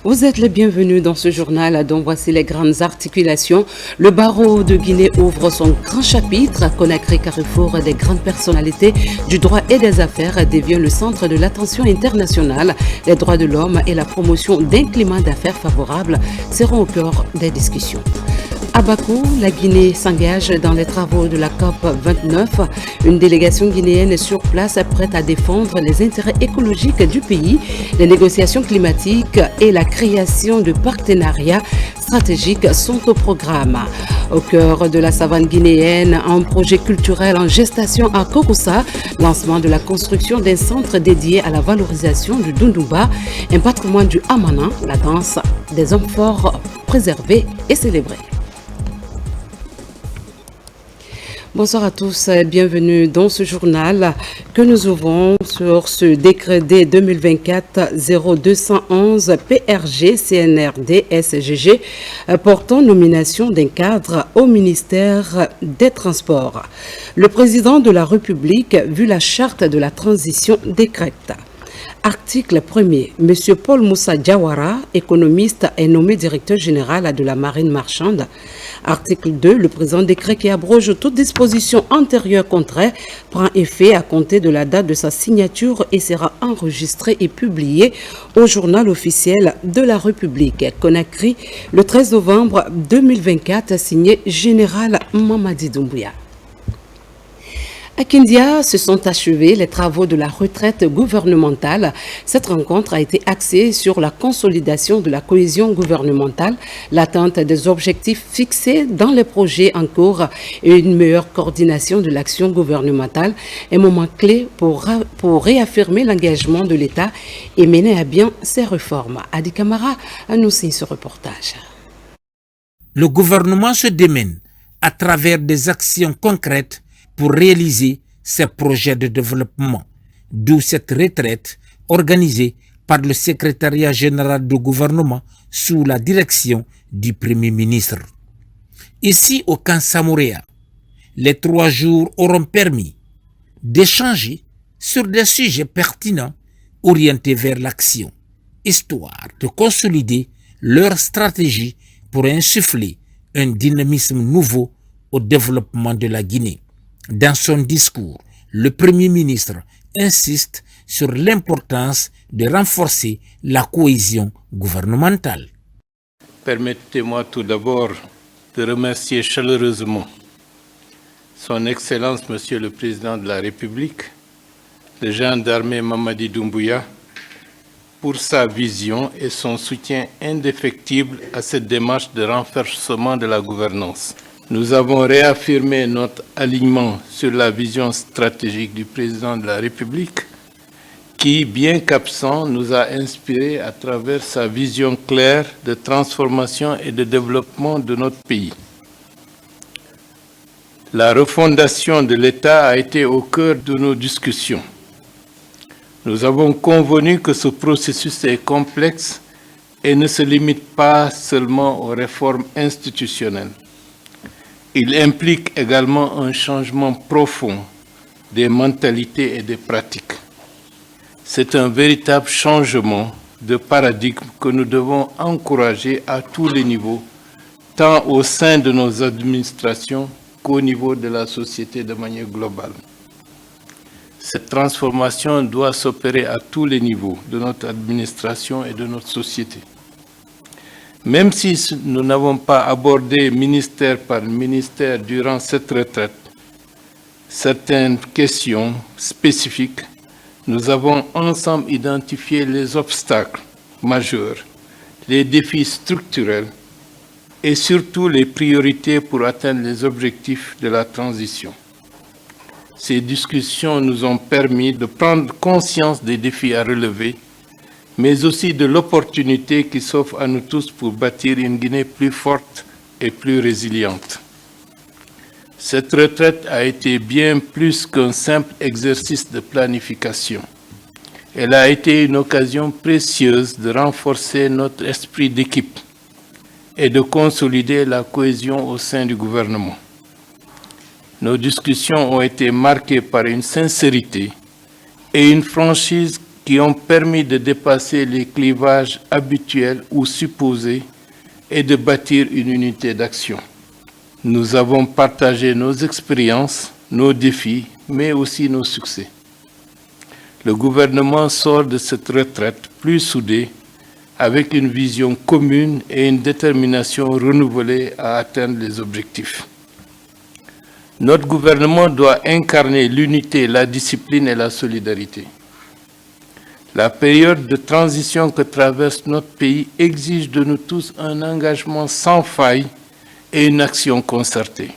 Vous êtes les bienvenus dans ce journal dont voici les grandes articulations. Le barreau de Guinée ouvre son grand chapitre. Conakry, carrefour des grandes personnalités du droit et des affaires, devient le centre de l'attention internationale. Les droits de l'homme et la promotion d'un climat d'affaires favorable seront au cœur des discussions. À Bakou, la Guinée s'engage dans les travaux de la COP 29. Une délégation guinéenne sur place prête à défendre les intérêts écologiques du pays, les négociations climatiques et la création de partenariats stratégiques sont au programme. Au cœur de la savane guinéenne, un projet culturel en gestation à Kouroussa, lancement de la construction d'un centre dédié à la valorisation du Dundouba, un patrimoine du Amana, la danse des hommes forts préservée et célébrée. Bonsoir à tous, bienvenue dans ce journal que nous ouvrons sur ce décret D 2024-0211 PRG CNRD SGG portant nomination d'un cadre au ministère des Transports. Le président de la République, vu la charte de la transition, décrète. Article 1er. M. Paul Moussa Diawara, économiste, est nommé directeur général de la marine marchande. Article 2. Le présent décret qui abroge toute disposition antérieure contraire prend effet à compter de la date de sa signature et sera enregistré et publié au journal officiel de la République. Conakry, le 13 novembre 2024, signé Général Mamadi Doumbouya. À Kindia se sont achevés les travaux de la retraite gouvernementale. Cette rencontre a été axée sur la consolidation de la cohésion gouvernementale, l'atteinte des objectifs fixés dans les projets en cours et une meilleure coordination de l'action gouvernementale, un moment clé pour réaffirmer l'engagement de l'État et mener à bien ses réformes. Adi Kamara a nous signé ce reportage. Le gouvernement se démène à travers des actions concrètes pour réaliser ces projets de développement, d'où cette retraite organisée par le secrétariat général du gouvernement sous la direction du Premier ministre. Ici au camp Samouréa, les 3 jours auront permis d'échanger sur des sujets pertinents orientés vers l'action, histoire de consolider leur stratégie pour insuffler un dynamisme nouveau au développement de la Guinée. Dans son discours, le Premier ministre insiste sur l'importance de renforcer la cohésion gouvernementale. Permettez-moi tout d'abord de remercier chaleureusement Son Excellence Monsieur le Président de la République, le gendarme Mamadi Doumbouya, pour sa vision et son soutien indéfectible à cette démarche de renforcement de la gouvernance. Nous avons réaffirmé notre alignement sur la vision stratégique du Président de la République qui, bien qu'absent, nous a inspirés à travers sa vision claire de transformation et de développement de notre pays. La refondation de l'État a été au cœur de nos discussions. Nous avons convenu que ce processus est complexe et ne se limite pas seulement aux réformes institutionnelles. Il implique également un changement profond des mentalités et des pratiques. C'est un véritable changement de paradigme que nous devons encourager à tous les niveaux, tant au sein de nos administrations qu'au niveau de la société de manière globale. Cette transformation doit s'opérer à tous les niveaux de notre administration et de notre société. Même si nous n'avons pas abordé ministère par ministère durant cette retraite certaines questions spécifiques, nous avons ensemble identifié les obstacles majeurs, les défis structurels et surtout les priorités pour atteindre les objectifs de la transition. Ces discussions nous ont permis de prendre conscience des défis à relever, mais aussi de l'opportunité qui s'offre à nous tous pour bâtir une Guinée plus forte et plus résiliente. Cette retraite a été bien plus qu'un simple exercice de planification. Elle a été une occasion précieuse de renforcer notre esprit d'équipe et de consolider la cohésion au sein du gouvernement. Nos discussions ont été marquées par une sincérité et une franchise qui ont permis de dépasser les clivages habituels ou supposés et de bâtir une unité d'action. Nous avons partagé nos expériences, nos défis, mais aussi nos succès. Le gouvernement sort de cette retraite plus soudé, avec une vision commune et une détermination renouvelée à atteindre les objectifs. Notre gouvernement doit incarner l'unité, la discipline et la solidarité. La période de transition que traverse notre pays exige de nous tous un engagement sans faille et une action concertée.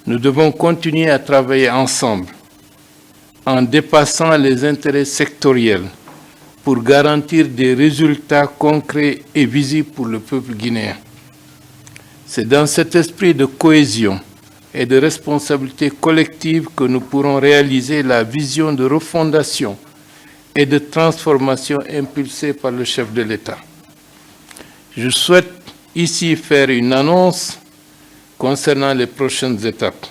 Nous devons continuer à travailler ensemble, en dépassant les intérêts sectoriels, pour garantir des résultats concrets et visibles pour le peuple guinéen. C'est dans cet esprit de cohésion et de responsabilité collective que nous pourrons réaliser la vision de refondation et de transformation impulsée par le chef de l'État. Je souhaite ici faire une annonce concernant les prochaines étapes.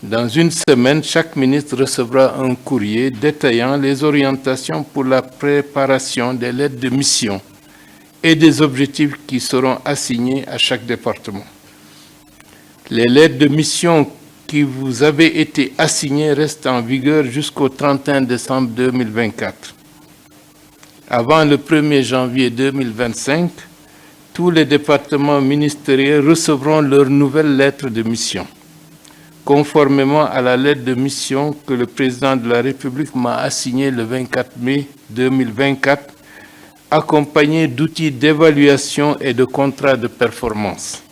Dans une semaine, chaque ministre recevra un courrier détaillant les orientations pour la préparation des lettres de mission et des objectifs qui seront assignés à chaque département. Les lettres de mission qui vous avaient été assignées restent en vigueur jusqu'au 31 décembre 2024. Avant le 1er janvier 2025, tous les départements ministériels recevront leurs nouvelles lettres de mission, conformément à la lettre de mission que le président de la République m'a assignée le 24 mai 2024, accompagnée d'outils d'évaluation et de contrats de performance,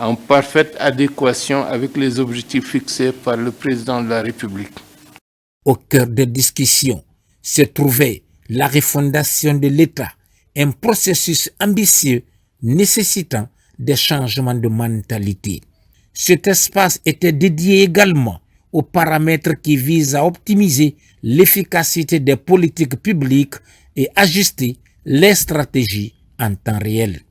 en parfaite adéquation avec les objectifs fixés par le président de la République. Au cœur des discussions se trouvait la refondation de l'État, un processus ambitieux nécessitant des changements de mentalité. Cet espace était dédié également aux paramètres qui visent à optimiser l'efficacité des politiques publiques et ajuster les stratégies en temps réel.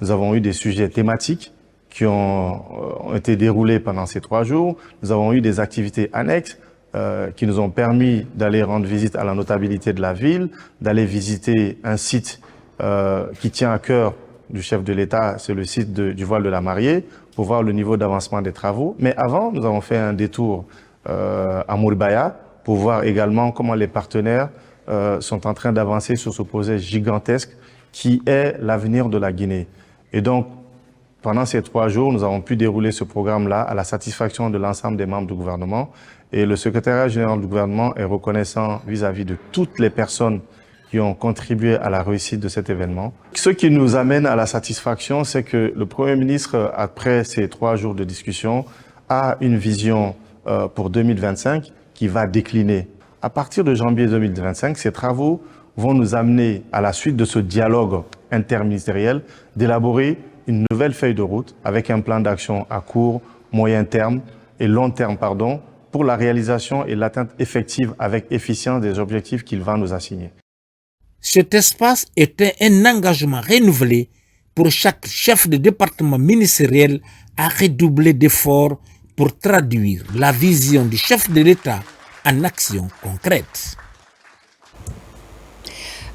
Nous avons eu des sujets thématiques qui ont été déroulés pendant ces 3 jours. Nous avons eu des activités annexes qui nous ont permis d'aller rendre visite à la notabilité de la ville, d'aller visiter un site qui tient à cœur du chef de l'État, c'est le site du voile de la mariée, pour voir le niveau d'avancement des travaux. Mais avant, nous avons fait un détour à Mourbaya pour voir également comment les partenaires sont en train d'avancer sur ce projet gigantesque qui est l'avenir de la Guinée. Et donc, pendant ces 3 jours, nous avons pu dérouler ce programme-là à la satisfaction de l'ensemble des membres du gouvernement. Et le secrétariat général du gouvernement est reconnaissant vis-à-vis de toutes les personnes qui ont contribué à la réussite de cet événement. Ce qui nous amène à la satisfaction, c'est que le Premier ministre, après ces 3 jours de discussion, a une vision pour 2025 qui va décliner. À partir de janvier 2025, ces travaux vont nous amener, à la suite de ce dialogue interministériel, d'élaborer une nouvelle feuille de route avec un plan d'action à court, moyen terme et long terme, pour la réalisation et l'atteinte effective avec efficience des objectifs qu'il va nous assigner. Cet espace était un engagement renouvelé pour chaque chef de département ministériel à redoubler d'efforts pour traduire la vision du chef de l'État en actions concrètes.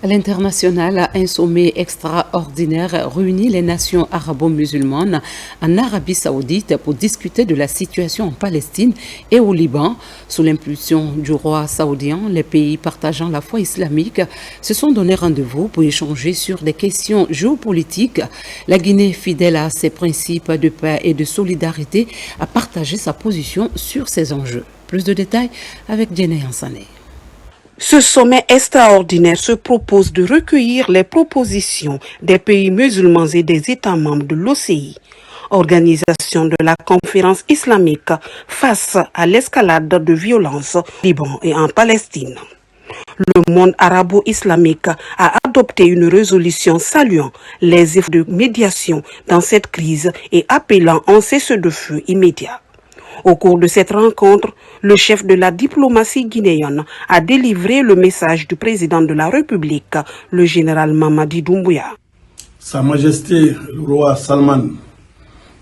À l'international, un sommet extraordinaire réunit les nations arabo-musulmanes en Arabie Saoudite pour discuter de la situation en Palestine et au Liban. Sous l'impulsion du roi saoudien, les pays partageant la foi islamique se sont donné rendez-vous pour échanger sur des questions géopolitiques. La Guinée, fidèle à ses principes de paix et de solidarité, a partagé sa position sur ces enjeux. Plus de détails avec Djené Ansané. Ce sommet extraordinaire se propose de recueillir les propositions des pays musulmans et des États membres de l'OCI, organisation de la conférence islamique face à l'escalade de violence au Liban et en Palestine. Le monde arabo-islamique a adopté une résolution saluant les efforts de médiation dans cette crise et appelant un cessez-le-feu immédiat. Au cours de cette rencontre, le chef de la diplomatie guinéenne a délivré le message du président de la République, le général Mamadi Doumbouya. Sa Majesté le roi Salman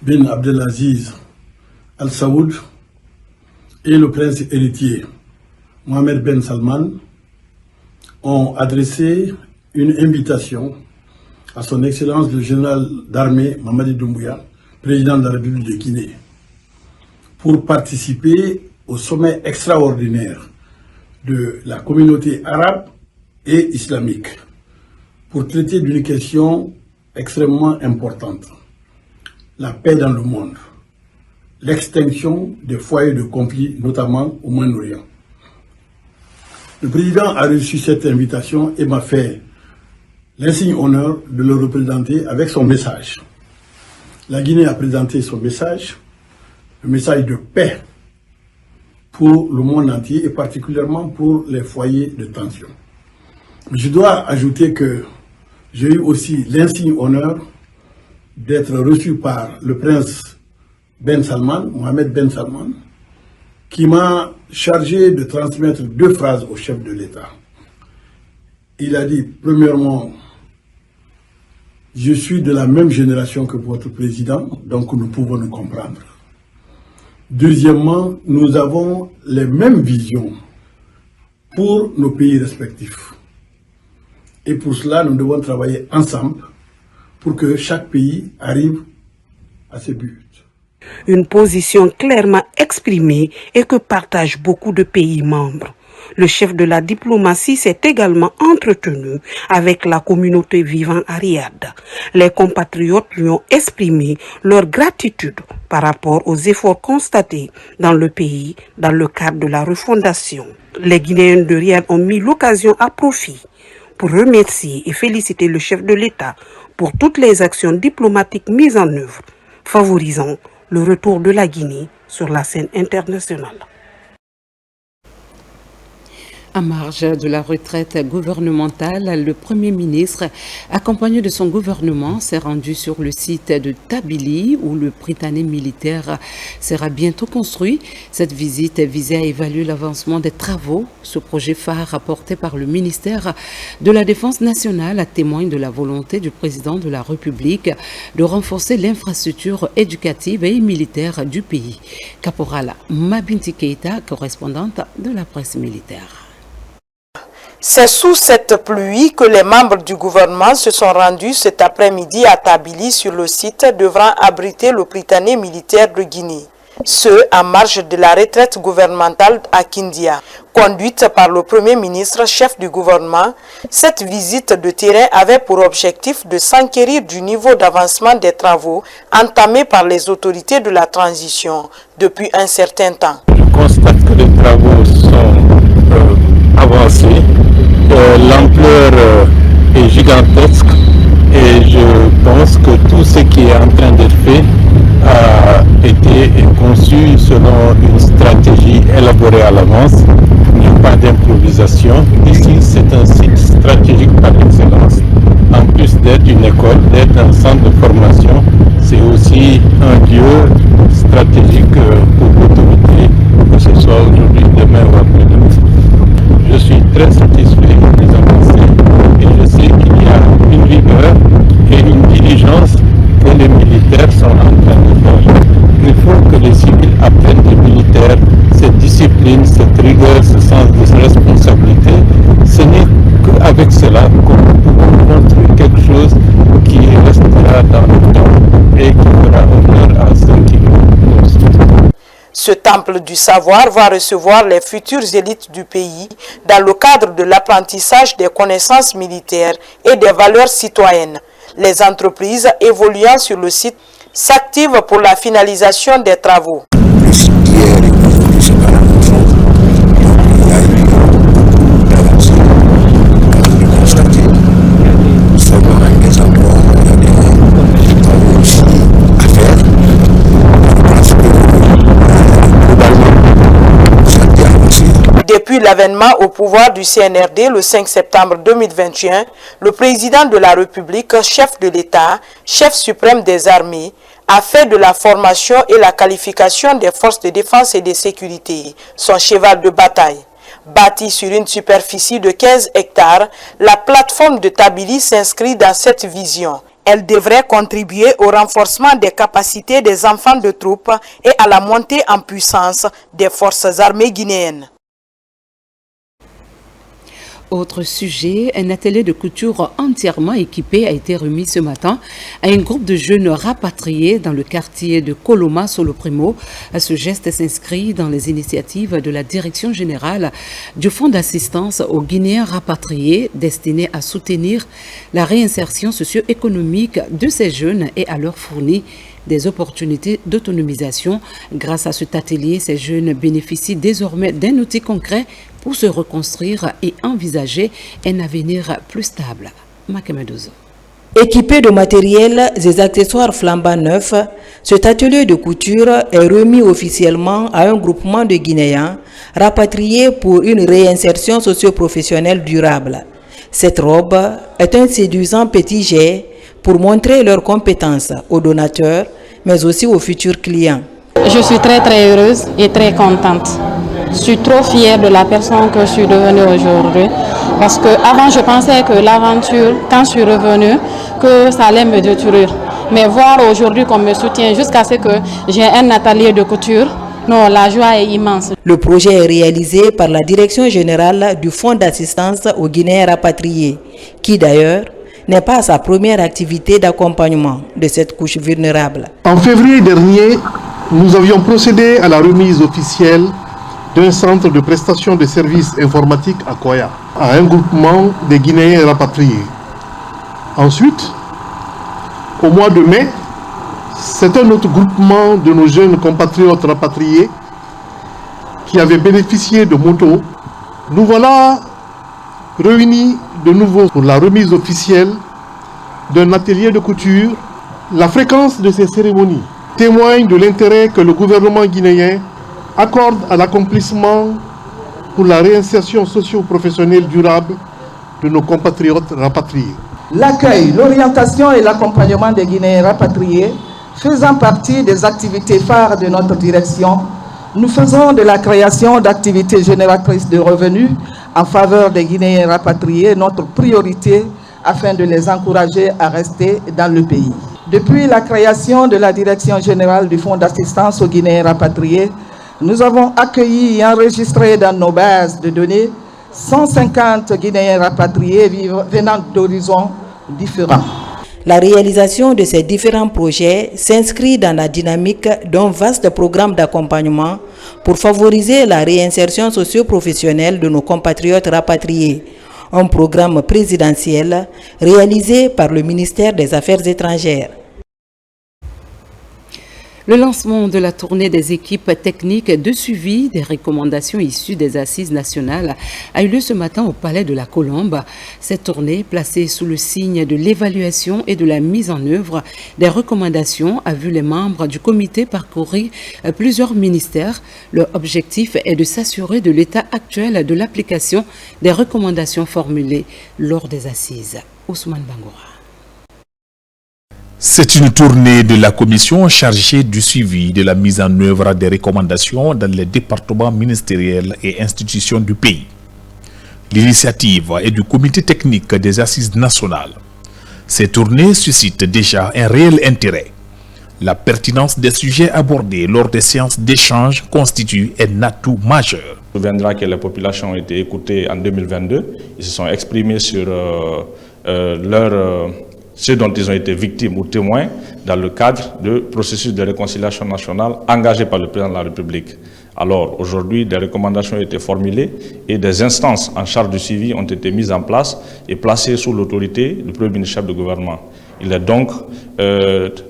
bin Abdelaziz Al Saoud et le prince héritier Mohamed Ben Salman ont adressé une invitation à son Excellence le général d'armée Mamadi Doumbouya, président de la République de Guinée, pour participer au sommet extraordinaire de la communauté arabe et islamique, pour traiter d'une question extrêmement importante, la paix dans le monde, l'extinction des foyers de conflit, notamment au Moyen-Orient. Le président a reçu cette invitation et m'a fait l'insigne honneur de le représenter avec son message. La Guinée a présenté son message, le message de paix pour le monde entier et particulièrement pour les foyers de tension. Je dois ajouter que j'ai eu aussi l'insigne honneur d'être reçu par le prince Ben Salman, Mohamed Ben Salman, qui m'a chargé de transmettre 2 phrases au chef de l'État. Il a dit, premièrement, je suis de la même génération que votre président, donc nous pouvons nous comprendre. Deuxièmement, nous avons les mêmes visions pour nos pays respectifs. Et pour cela, nous devons travailler ensemble pour que chaque pays arrive à ses buts. Une position clairement exprimée et que partagent beaucoup de pays membres. Le chef de la diplomatie s'est également entretenu avec la communauté vivant à Riyad. Les compatriotes lui ont exprimé leur gratitude par rapport aux efforts constatés dans le pays dans le cadre de la refondation. Les Guinéens de Riyad ont mis l'occasion à profit pour remercier et féliciter le chef de l'État pour toutes les actions diplomatiques mises en œuvre, favorisant le retour de la Guinée sur la scène internationale. En marge de la retraite gouvernementale, le Premier ministre, accompagné de son gouvernement, s'est rendu sur le site de Tabili où le Prytanée militaire sera bientôt construit. Cette visite visait à évaluer l'avancement des travaux. Ce projet phare apporté par le ministère de la Défense nationale témoigne de la volonté du président de la République de renforcer l'infrastructure éducative et militaire du pays. Caporal Mabinti Keita, correspondante de la presse militaire. C'est sous cette pluie que les membres du gouvernement se sont rendus cet après-midi à Tabili sur le site devant abriter le Prytanée militaire de Guinée. Ce, en marge de la retraite gouvernementale à Kindia. Conduite par le Premier ministre, chef du gouvernement, cette visite de terrain avait pour objectif de s'enquérir du niveau d'avancement des travaux entamés par les autorités de la transition depuis un certain temps. Je constate que les travaux sont avancés. L'ampleur est gigantesque et je pense que tout ce qui est en train d'être fait a été conçu selon une stratégie élaborée à l'avance. Il n'y a pas d'improvisation. Ici, c'est un site stratégique par excellence. En plus d'être une école, d'être un centre de formation, c'est aussi un lieu stratégique pour l'autorité, que ce soit aujourd'hui, demain ou après-demain. Je suis très satisfait des avancées et je sais qu'il y a une rigueur et une diligence que les militaires sont en train de faire. Il faut que les civils apprennent des militaires cette discipline, cette rigueur, ce sens de responsabilité. Ce n'est qu'avec cela qu'on peut construire quelque chose qui restera dans le temps et qui fera honneur à ceux qui le construisent. Ce temple du savoir va recevoir les futures élites du pays dans le cadre de l'apprentissage des connaissances militaires et des valeurs citoyennes. Les entreprises évoluant sur le site s'activent pour la finalisation des travaux. Depuis l'avènement au pouvoir du CNRD le 5 septembre 2021, le président de la République, chef de l'État, chef suprême des armées, a fait de la formation et la qualification des forces de défense et de sécurité son cheval de bataille. Bâtie sur une superficie de 15 hectares, la plateforme de Tabili s'inscrit dans cette vision. Elle devrait contribuer au renforcement des capacités des enfants de troupes et à la montée en puissance des forces armées guinéennes. Autre sujet, un atelier de couture entièrement équipé a été remis ce matin à un groupe de jeunes rapatriés dans le quartier de Koloma Solo Primo. Ce geste s'inscrit dans les initiatives de la Direction générale du Fonds d'assistance aux Guinéens rapatriés destiné à soutenir la réinsertion socio-économique de ces jeunes et à leur fournir des opportunités d'autonomisation. Grâce à cet atelier, ces jeunes bénéficient désormais d'un outil concret pour se reconstruire et envisager un avenir plus stable. Makemedozo. Équipé de matériel et accessoires flambant neufs, cet atelier de couture est remis officiellement à un groupement de Guinéens rapatriés pour une réinsertion socio-professionnelle durable. Cette robe est un séduisant petit jet pour montrer leurs compétences aux donateurs, mais aussi aux futurs clients. Je suis très heureuse et très contente. Je suis trop fière de la personne que je suis devenue aujourd'hui. Parce qu'avant, je pensais que l'aventure, quand je suis revenue, que ça allait me détruire. Mais voir aujourd'hui qu'on me soutient jusqu'à ce que j'ai un atelier de couture, non, la joie est immense. Le projet est réalisé par la Direction générale du Fonds d'assistance aux Guinéens rapatriés, qui d'ailleurs n'est pas sa première activité d'accompagnement de cette couche vulnérable. En février dernier, nous avions procédé à la remise officielle d'un centre de prestation de services informatiques à Koya, à un groupement des Guinéens rapatriés. Ensuite, au mois de mai, c'est un autre groupement de nos jeunes compatriotes rapatriés qui avait bénéficié de motos. Nous voilà réunis de nouveau pour la remise officielle d'un atelier de couture. La fréquence de ces cérémonies témoigne de l'intérêt que le gouvernement guinéen accorde à l'accomplissement pour la réinsertion socio-professionnelle durable de nos compatriotes rapatriés. L'accueil, l'orientation et l'accompagnement des Guinéens rapatriés faisant partie des activités phares de notre direction, nous faisons de la création d'activités génératrices de revenus en faveur des Guinéens rapatriés notre priorité afin de les encourager à rester dans le pays. Depuis la création de la Direction générale du Fonds d'assistance aux Guinéens rapatriés, nous avons accueilli et enregistré dans nos bases de données 150 Guinéens rapatriés venant d'horizons différents. La réalisation de ces différents projets s'inscrit dans la dynamique d'un vaste programme d'accompagnement pour favoriser la réinsertion socio-professionnelle de nos compatriotes rapatriés. Un programme présidentiel réalisé par le ministère des Affaires étrangères. Le lancement de la tournée des équipes techniques de suivi des recommandations issues des assises nationales a eu lieu ce matin au Palais de la Colombe. Cette tournée, placée sous le signe de l'évaluation et de la mise en œuvre des recommandations, a vu les membres du comité parcourir plusieurs ministères. Leur objectif est de s'assurer de l'état actuel de l'application des recommandations formulées lors des assises. Ousmane Bangoura. C'est une tournée de la commission chargée du suivi de la mise en œuvre des recommandations dans les départements ministériels et institutions du pays. L'initiative est du comité technique des assises nationales. Ces tournées suscitent déjà un réel intérêt. La pertinence des sujets abordés lors des séances d'échange constitue un atout majeur. On souviendra que les populations ont été écoutées en 2022. Ils se sont exprimés sur ce dont ils ont été victimes ou témoins dans le cadre du processus de réconciliation nationale engagé par le président de la République. Alors aujourd'hui, des recommandations ont été formulées et des instances en charge du suivi ont été mises en place et placées sous l'autorité du Premier ministre chef de gouvernement. Il est donc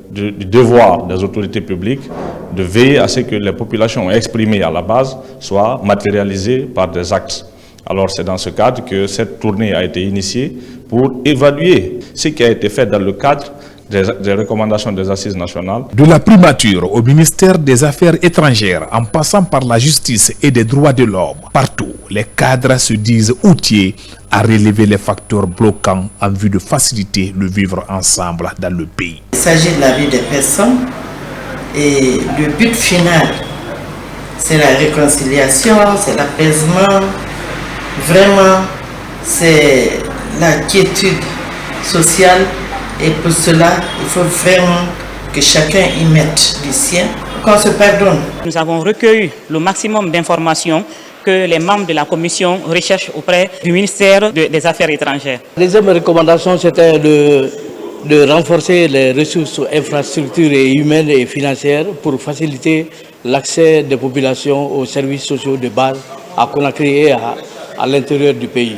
du devoir des autorités publiques de veiller à ce que les populations exprimées à la base soient matérialisées par des actes. Alors c'est dans ce cadre que cette tournée a été initiée pour évaluer ce qui a été fait dans le cadre des recommandations des assises nationales. De la primature au ministère des Affaires étrangères, en passant par la justice et des droits de l'homme, partout, les cadres se disent outillés à relever les facteurs bloquants en vue de faciliter le vivre ensemble dans le pays. Il s'agit de la vie des personnes et le but final, c'est la réconciliation, c'est l'apaisement. Vraiment, c'est la quiétude sociale et pour cela, il faut vraiment que chacun y mette du sien, qu'on se pardonne. Nous avons recueilli le maximum d'informations que les membres de la commission recherchent auprès du ministère des Affaires étrangères. La deuxième recommandation, c'était de renforcer les ressources infrastructures et humaines et financières pour faciliter l'accès des populations aux services sociaux de base à Conakry et à l'intérieur du pays.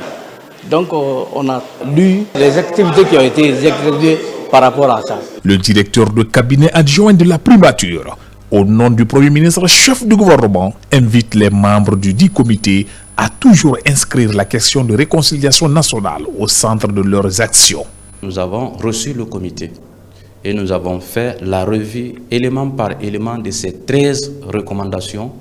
Donc on a lu les activités qui ont été exécutées par rapport à ça. Le directeur de cabinet adjoint de la primature, au nom du Premier ministre, chef du gouvernement, invite les membres du dit comité à toujours inscrire la question de réconciliation nationale au centre de leurs actions. Nous avons reçu le comité et nous avons fait la revue élément par élément de ces 13 recommandations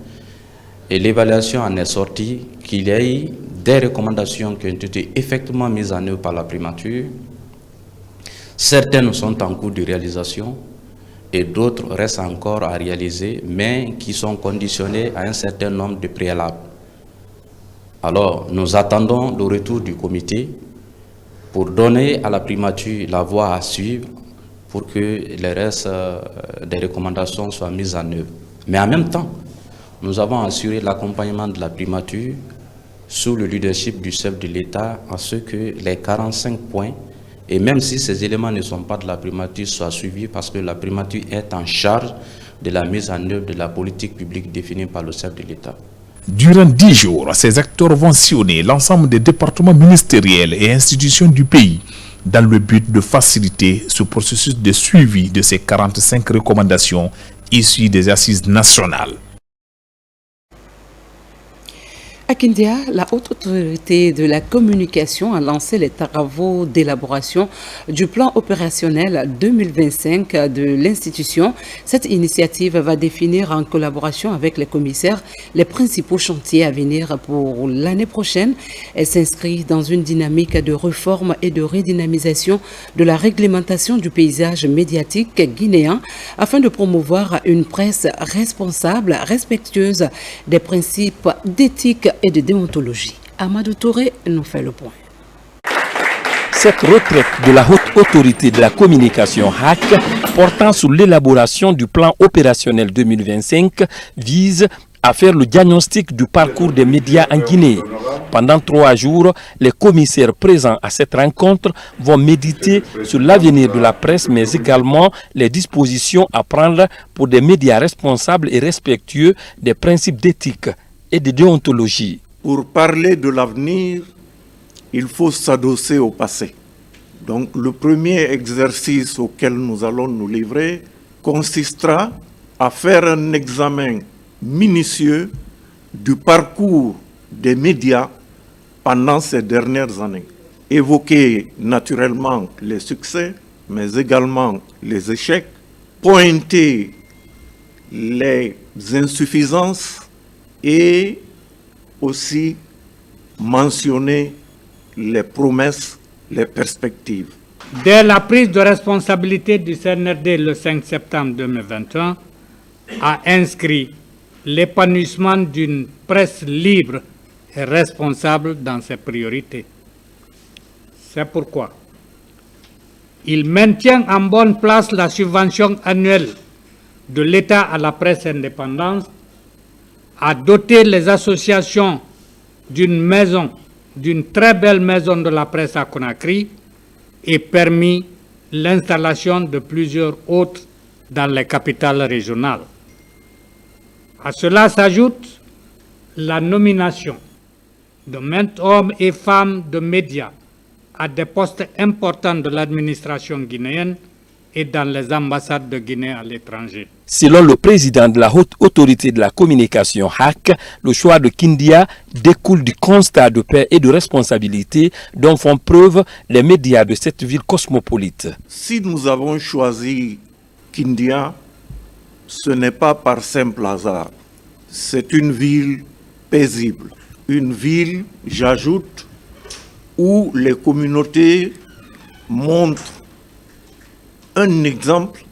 et l'évaluation en est sortie qu'il y a eu des recommandations qui ont été effectivement mises en œuvre par la primature. Certaines sont en cours de réalisation et d'autres restent encore à réaliser, mais qui sont conditionnées à un certain nombre de préalables. Alors, nous attendons le retour du comité pour donner à la primature la voie à suivre pour que les restes des recommandations soient mises en œuvre. Mais en même temps, nous avons assuré l'accompagnement de la primature sous le leadership du chef de l'État à ce que les 45 points, et même si ces éléments ne sont pas de la primature, soient suivis parce que la primature est en charge de la mise en œuvre de la politique publique définie par le chef de l'État. Durant 10 jours, ces acteurs vont sillonner l'ensemble des départements ministériels et institutions du pays dans le but de faciliter ce processus de suivi de ces 45 recommandations issues des assises nationales. À Kindia, la Haute Autorité de la Communication a lancé les travaux d'élaboration du plan opérationnel 2025 de l'institution. Cette initiative va définir en collaboration avec les commissaires les principaux chantiers à venir pour l'année prochaine. Elle s'inscrit dans une dynamique de réforme et de redynamisation de la réglementation du paysage médiatique guinéen afin de promouvoir une presse responsable, respectueuse des principes d'éthique et de déontologie. Amadou Touré nous fait le point. Cette retraite de la Haute Autorité de la Communication HAC portant sur l'élaboration du plan opérationnel 2025 vise à faire le diagnostic du parcours des médias en Guinée. Pendant 3 jours, les commissaires présents à cette rencontre vont méditer sur l'avenir de la presse, mais également les dispositions à prendre pour des médias responsables et respectueux des principes d'éthique et de déontologie. Pour parler de l'avenir, il faut s'adosser au passé. Donc le premier exercice auquel nous allons nous livrer consistera à faire un examen minutieux du parcours des médias pendant ces dernières années. Évoquer naturellement les succès, mais également les échecs, pointer les insuffisances et aussi mentionner les promesses, les perspectives. Dès la prise de responsabilité du CNRD le 5 septembre 2021, a inscrit l'épanouissement d'une presse libre et responsable dans ses priorités. C'est pourquoi il maintient en bonne place la subvention annuelle de l'État à la presse indépendante, a doté les associations d'une très belle maison de la presse à Conakry et permis l'installation de plusieurs autres dans les capitales régionales. À cela s'ajoute la nomination de maints hommes et femmes de médias à des postes importants de l'administration guinéenne et dans les ambassades de Guinée à l'étranger. Selon le président de la Haute Autorité de la Communication HAC, le choix de Kindia découle du constat de paix et de responsabilité dont font preuve les médias de cette ville cosmopolite. Si nous avons choisi Kindia, ce n'est pas par simple hasard. C'est une ville paisible. Une ville, j'ajoute, où les communautés montrent un exemple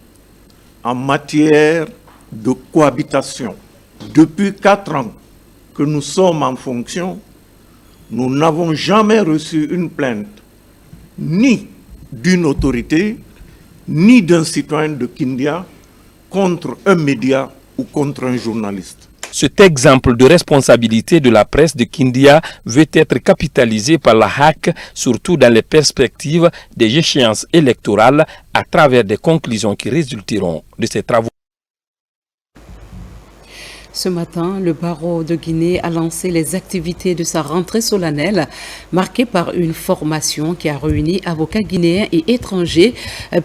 en matière de cohabitation. Depuis 4 ans que nous sommes en fonction, nous n'avons jamais reçu une plainte ni d'une autorité, ni d'un citoyen de Kindia contre un média ou contre un journaliste. Cet exemple de responsabilité de la presse de Kindia veut être capitalisé par la HAC, surtout dans les perspectives des échéances électorales à travers des conclusions qui résulteront de ces travaux. Ce matin, le barreau de Guinée a lancé les activités de sa rentrée solennelle, marquée par une formation qui a réuni avocats guinéens et étrangers.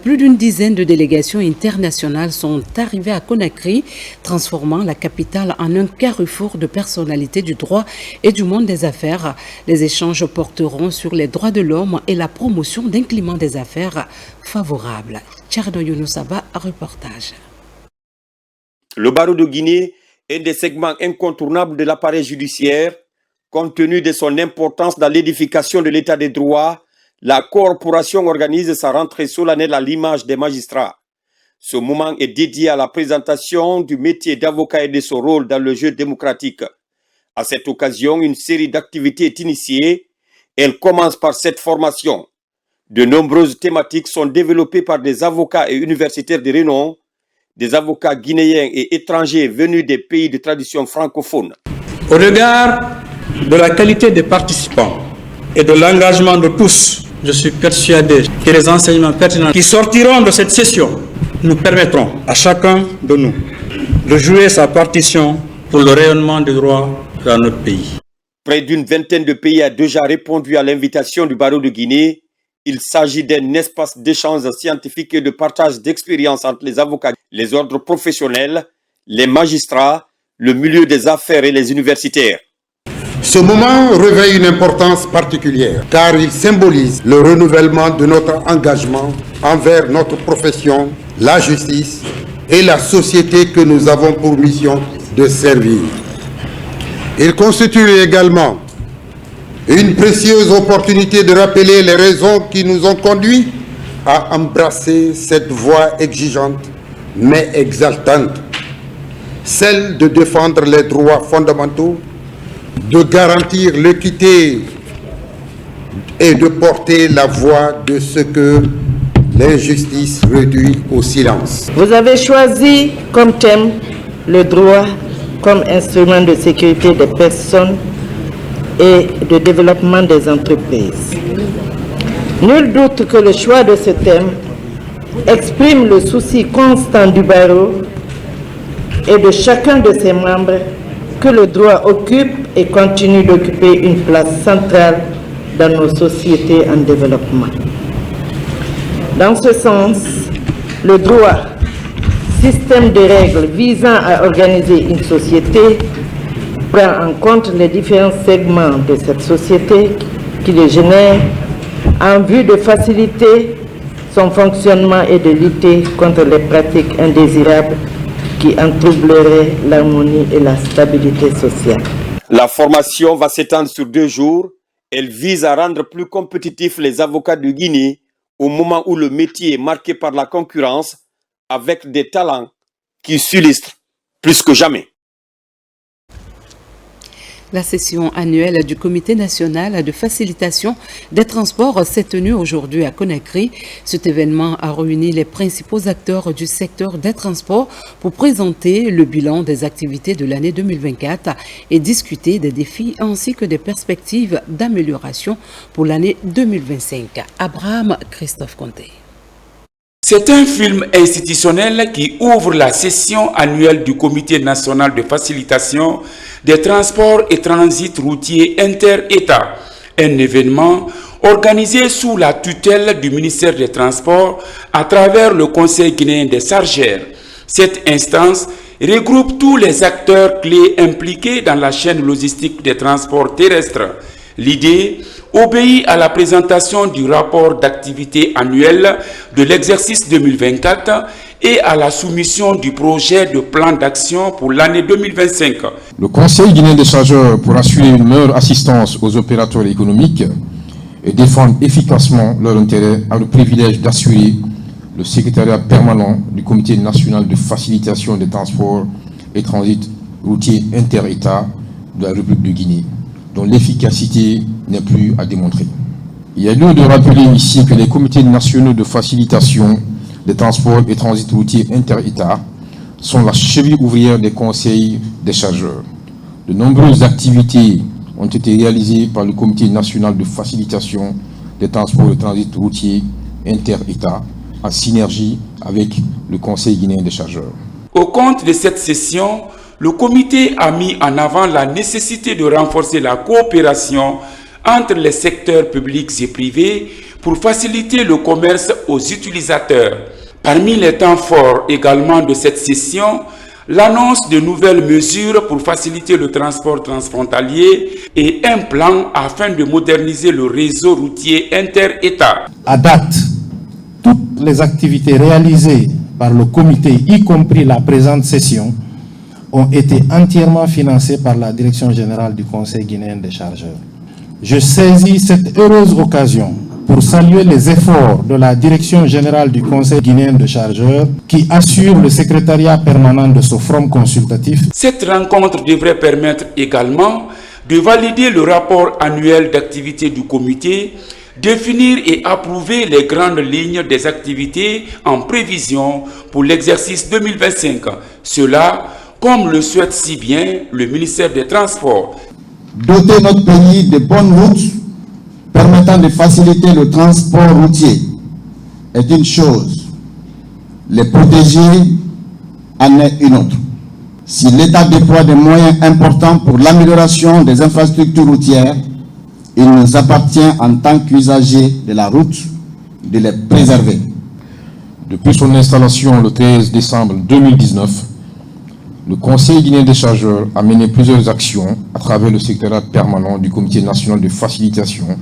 Plus d'une dizaine de délégations internationales sont arrivées à Conakry, transformant la capitale en un carrefour de personnalités du droit et du monde des affaires. Les échanges porteront sur les droits de l'homme et la promotion d'un climat des affaires favorable. Tchardo Younoussaba, reportage. Le barreau de Guinée est des segments incontournables de l'appareil judiciaire, compte tenu de son importance dans l'édification de l'état des droits. La corporation organise sa rentrée solennelle à l'image des magistrats. Ce moment est dédié à la présentation du métier d'avocat et de son rôle dans le jeu démocratique. À cette occasion, une série d'activités est initiée. Elle commence par cette formation. De nombreuses thématiques sont développées par des avocats et universitaires de renom, des avocats guinéens et étrangers venus des pays de tradition francophone. Au regard de la qualité des participants et de l'engagement de tous, je suis persuadé que les enseignements pertinents qui sortiront de cette session nous permettront à chacun de nous de jouer sa partition pour le rayonnement des droits dans notre pays. Près d'une vingtaine de pays a déjà répondu à l'invitation du barreau de Guinée. Il s'agit d'un espace d'échange scientifique et de partage d'expériences entre les avocats, les ordres professionnels, les magistrats, le milieu des affaires et les universitaires. Ce moment revêt une importance particulière car il symbolise le renouvellement de notre engagement envers notre profession, la justice et la société que nous avons pour mission de servir. Il constitue également une précieuse opportunité de rappeler les raisons qui nous ont conduits à embrasser cette voie exigeante mais exaltante, celle de défendre les droits fondamentaux, de garantir l'équité et de porter la voix de ce que l'injustice réduit au silence. Vous avez choisi comme thème le droit comme instrument de sécurité des personnes et de développement des entreprises. Nul doute que le choix de ce thème exprime le souci constant du barreau et de chacun de ses membres que le droit occupe et continue d'occuper une place centrale dans nos sociétés en développement. Dans ce sens, le droit, système de règles visant à organiser une société, prend en compte les différents segments de cette société qui les génèrent en vue de faciliter son fonctionnement et de lutter contre les pratiques indésirables qui en troubleraient l'harmonie et la stabilité sociale. La formation va s'étendre sur 2 jours. Elle vise à rendre plus compétitifs les avocats de Guinée au moment où le métier est marqué par la concurrence avec des talents qui s'illustrent plus que jamais. La session annuelle du Comité national de facilitation des transports s'est tenue aujourd'hui à Conakry. Cet événement a réuni les principaux acteurs du secteur des transports pour présenter le bilan des activités de l'année 2024 et discuter des défis ainsi que des perspectives d'amélioration pour l'année 2025. Abraham Christophe Conté. C'est un film institutionnel qui ouvre la session annuelle du Comité national de facilitation des transports et transits routiers inter-États, un événement organisé sous la tutelle du ministère des Transports à travers le Conseil guinéen des Chargeurs. Cette instance regroupe tous les acteurs clés impliqués dans la chaîne logistique des transports terrestres. L'idée obéit à la présentation du rapport d'activité annuel de l'exercice 2024 et à la soumission du projet de plan d'action pour l'année 2025. Le Conseil guinéen des chargeurs, pour assurer une meilleure assistance aux opérateurs économiques et défendre efficacement leur intérêt, a le privilège d'assurer le secrétariat permanent du Comité national de facilitation des transports et transits routiers inter-États de la République de Guinée, dont l'efficacité n'est plus à démontrer. Il y a lieu de rappeler ici que les comités nationaux de facilitation des transports et transits routiers inter-États sont la cheville ouvrière des conseils des chargeurs. De nombreuses activités ont été réalisées par le Comité national de facilitation des transports de transit routier inter-État en synergie avec le Conseil guinéen des chargeurs. Au compte de cette session, le comité a mis en avant la nécessité de renforcer la coopération entre les secteurs publics et privés pour faciliter le commerce aux utilisateurs. Parmi les temps forts également de cette session, l'annonce de nouvelles mesures pour faciliter le transport transfrontalier et un plan afin de moderniser le réseau routier inter-État. À date, toutes les activités réalisées par le comité, y compris la présente session, ont été entièrement financées par la Direction générale du Conseil guinéen des chargeurs. Je saisis cette heureuse occasion pour saluer les efforts de la Direction générale du Conseil guinéen de chargeurs qui assure le secrétariat permanent de ce forum consultatif. Cette rencontre devrait permettre également de valider le rapport annuel d'activité du comité, définir et approuver les grandes lignes des activités en prévision pour l'exercice 2025. Cela, comme le souhaite si bien le ministère des Transports. Doter notre pays de bonnes routes permettant de faciliter le transport routier est une chose. Les protéger en est une autre. Si l'État déploie des moyens importants pour l'amélioration des infrastructures routières, il nous appartient en tant qu'usagers de la route de les préserver. Depuis son installation le 13 décembre 2019, le Conseil guinéen des chargeurs a mené plusieurs actions à travers le secrétariat permanent du Comité national de facilitation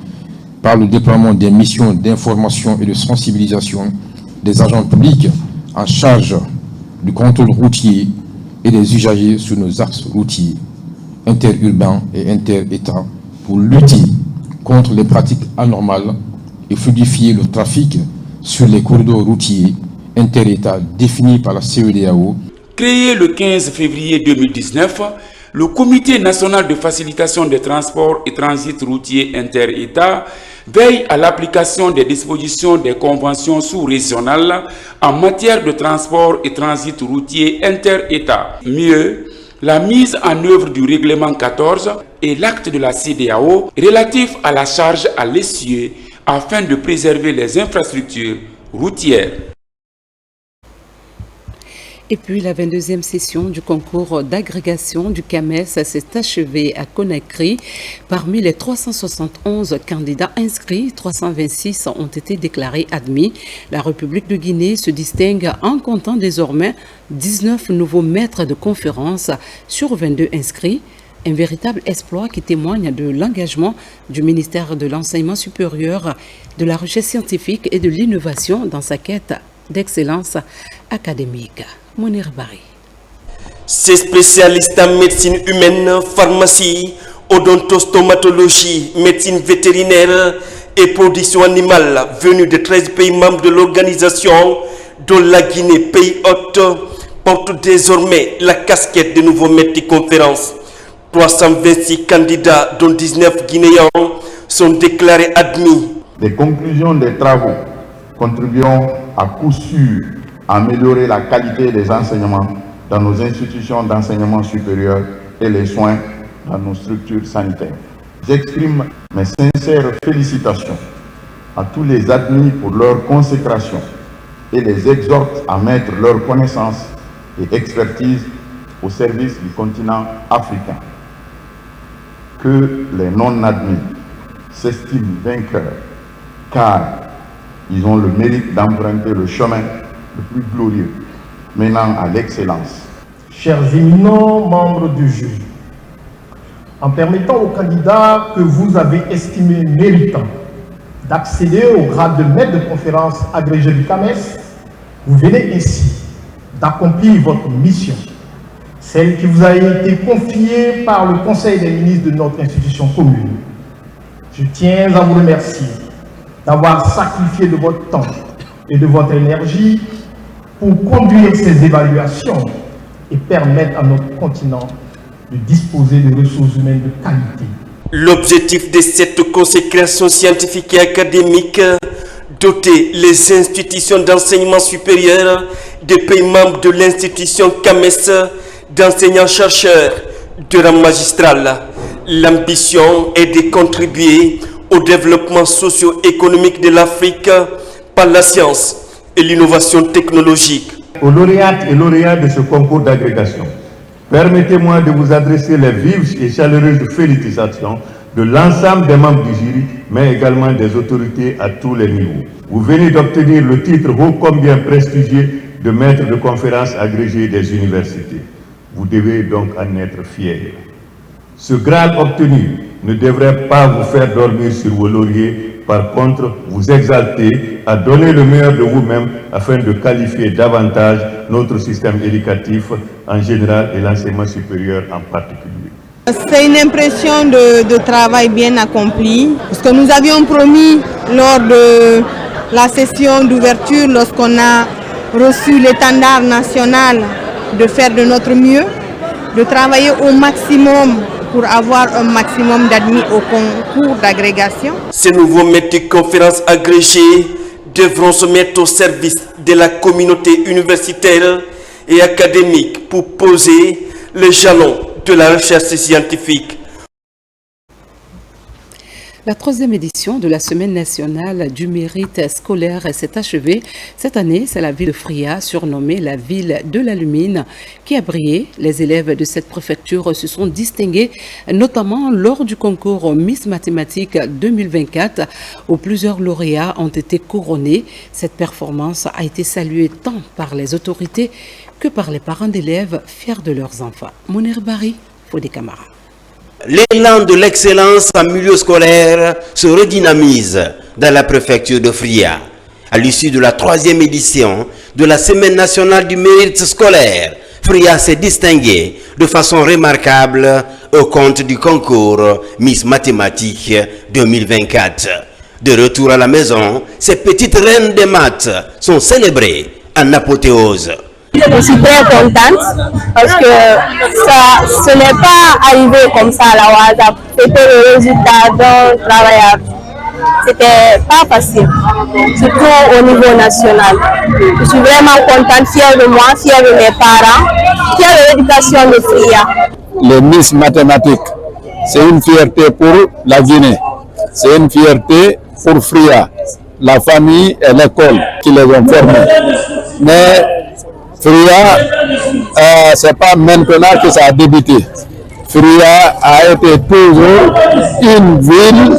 par le déploiement des missions d'information et de sensibilisation des agents publics en charge du contrôle routier et des usagers sur nos axes routiers interurbains et inter-États pour lutter contre les pratiques anormales et fluidifier le trafic sur les corridors routiers inter-États définis par la CEDEAO. Créé le 15 février 2019, le Comité national de facilitation des transports et transit routier inter-État veille à l'application des dispositions des conventions sous-régionales en matière de transport et transit routier inter-État. Mieux, la mise en œuvre du règlement 14 et l'acte de la CEDEAO relatif à la charge à l'essieu afin de préserver les infrastructures routières. Et puis la 22e session du concours d'agrégation du CAMES s'est achevée à Conakry. Parmi les 371 candidats inscrits, 326 ont été déclarés admis. La République de Guinée se distingue en comptant désormais 19 nouveaux maîtres de conférences sur 22 inscrits. Un véritable exploit qui témoigne de l'engagement du ministère de l'Enseignement supérieur, de la recherche scientifique et de l'innovation dans sa quête d'excellence académique. Mounir Bari. Ces spécialistes en médecine humaine, pharmacie, odontostomatologie, médecine vétérinaire et production animale venus de 13 pays membres de l'organisation, dont la Guinée, pays hôte, portent désormais la casquette de nouveaux maîtres de conférences. 326 candidats, dont 19 Guinéens, sont déclarés admis. Les conclusions des travaux contribueront à coup sûr à améliorer la qualité des enseignements dans nos institutions d'enseignement supérieur et les soins dans nos structures sanitaires. J'exprime mes sincères félicitations à tous les admis pour leur consécration et les exhorte à mettre leurs connaissances et expertise au service du continent africain. Que les non-admis s'estiment vainqueurs, car ils ont le mérite d'emprunter le chemin le plus glorieux, menant à l'excellence. Chers éminents membres du jury, en permettant aux candidats que vous avez estimés méritants d'accéder au grade de maître de conférence agrégé du CAMES, vous venez ainsi d'accomplir votre mission, celle qui vous a été confiée par le Conseil des ministres de notre institution commune. Je tiens à vous remercier d'avoir sacrifié de votre temps et de votre énergie pour conduire ces évaluations et permettre à notre continent de disposer de ressources humaines de qualité. L'objectif de cette consécration scientifique et académique doter les institutions d'enseignement supérieur des pays membres de l'institution CAMES d'enseignants-chercheurs de rang magistral. L'ambition est de contribuer au développement socio-économique de l'Afrique par la science et l'innovation technologique. Aux lauréates et lauréats de ce concours d'agrégation, permettez-moi de vous adresser les vives et chaleureuses félicitations de l'ensemble des membres du jury, mais également des autorités à tous les niveaux. Vous venez d'obtenir le titre ô combien prestigieux de maître de conférence agrégé des universités. Vous devez donc en être fiers. Ce grade obtenu ne devrait pas vous faire dormir sur vos lauriers, par contre, vous exalter à donner le meilleur de vous-même afin de qualifier davantage notre système éducatif en général et l'enseignement supérieur en particulier. C'est une impression de travail bien accompli, parce que nous avions promis lors de la session d'ouverture, lorsqu'on a reçu l'étendard national, de faire de notre mieux, de travailler au maximum pour avoir un maximum d'admis au concours d'agrégation. Ces nouveaux maîtres de conférences agrégés devront se mettre au service de la communauté universitaire et académique pour poser les jalons de la recherche scientifique. La 3e édition de la Semaine nationale du mérite scolaire s'est achevée. Cette année, c'est la ville de Fria, surnommée la ville de la Lumine, qui a brillé. Les élèves de cette préfecture se sont distingués, notamment lors du concours Miss Mathématiques 2024, où plusieurs lauréats ont été couronnés. Cette performance a été saluée tant par les autorités que par les parents d'élèves fiers de leurs enfants. Mounir Bari, Fodé Camara. L'élan de l'excellence en milieu scolaire se redynamise dans la préfecture de Fria. À l'issue de la 3e édition de la Semaine nationale du mérite scolaire, Fria s'est distingué de façon remarquable au compte du concours Miss Mathématiques 2024. De retour à la maison, ces petites reines des maths sont célébrées en apothéose. Je suis très contente parce que ce n'est pas arrivé comme ça à la WhatsApp. C'était le résultat d'un travail. C'était pas facile, surtout au niveau national. Je suis vraiment contente, fière de moi, fière de mes parents, fière de l'éducation de Fria. Les Miss Mathématiques, c'est une fierté pour la Guinée, c'est une fierté pour Fria, la famille et l'école qui les ont formés. Mais Fria, c'est pas maintenant que ça a débuté. Fria a été toujours une ville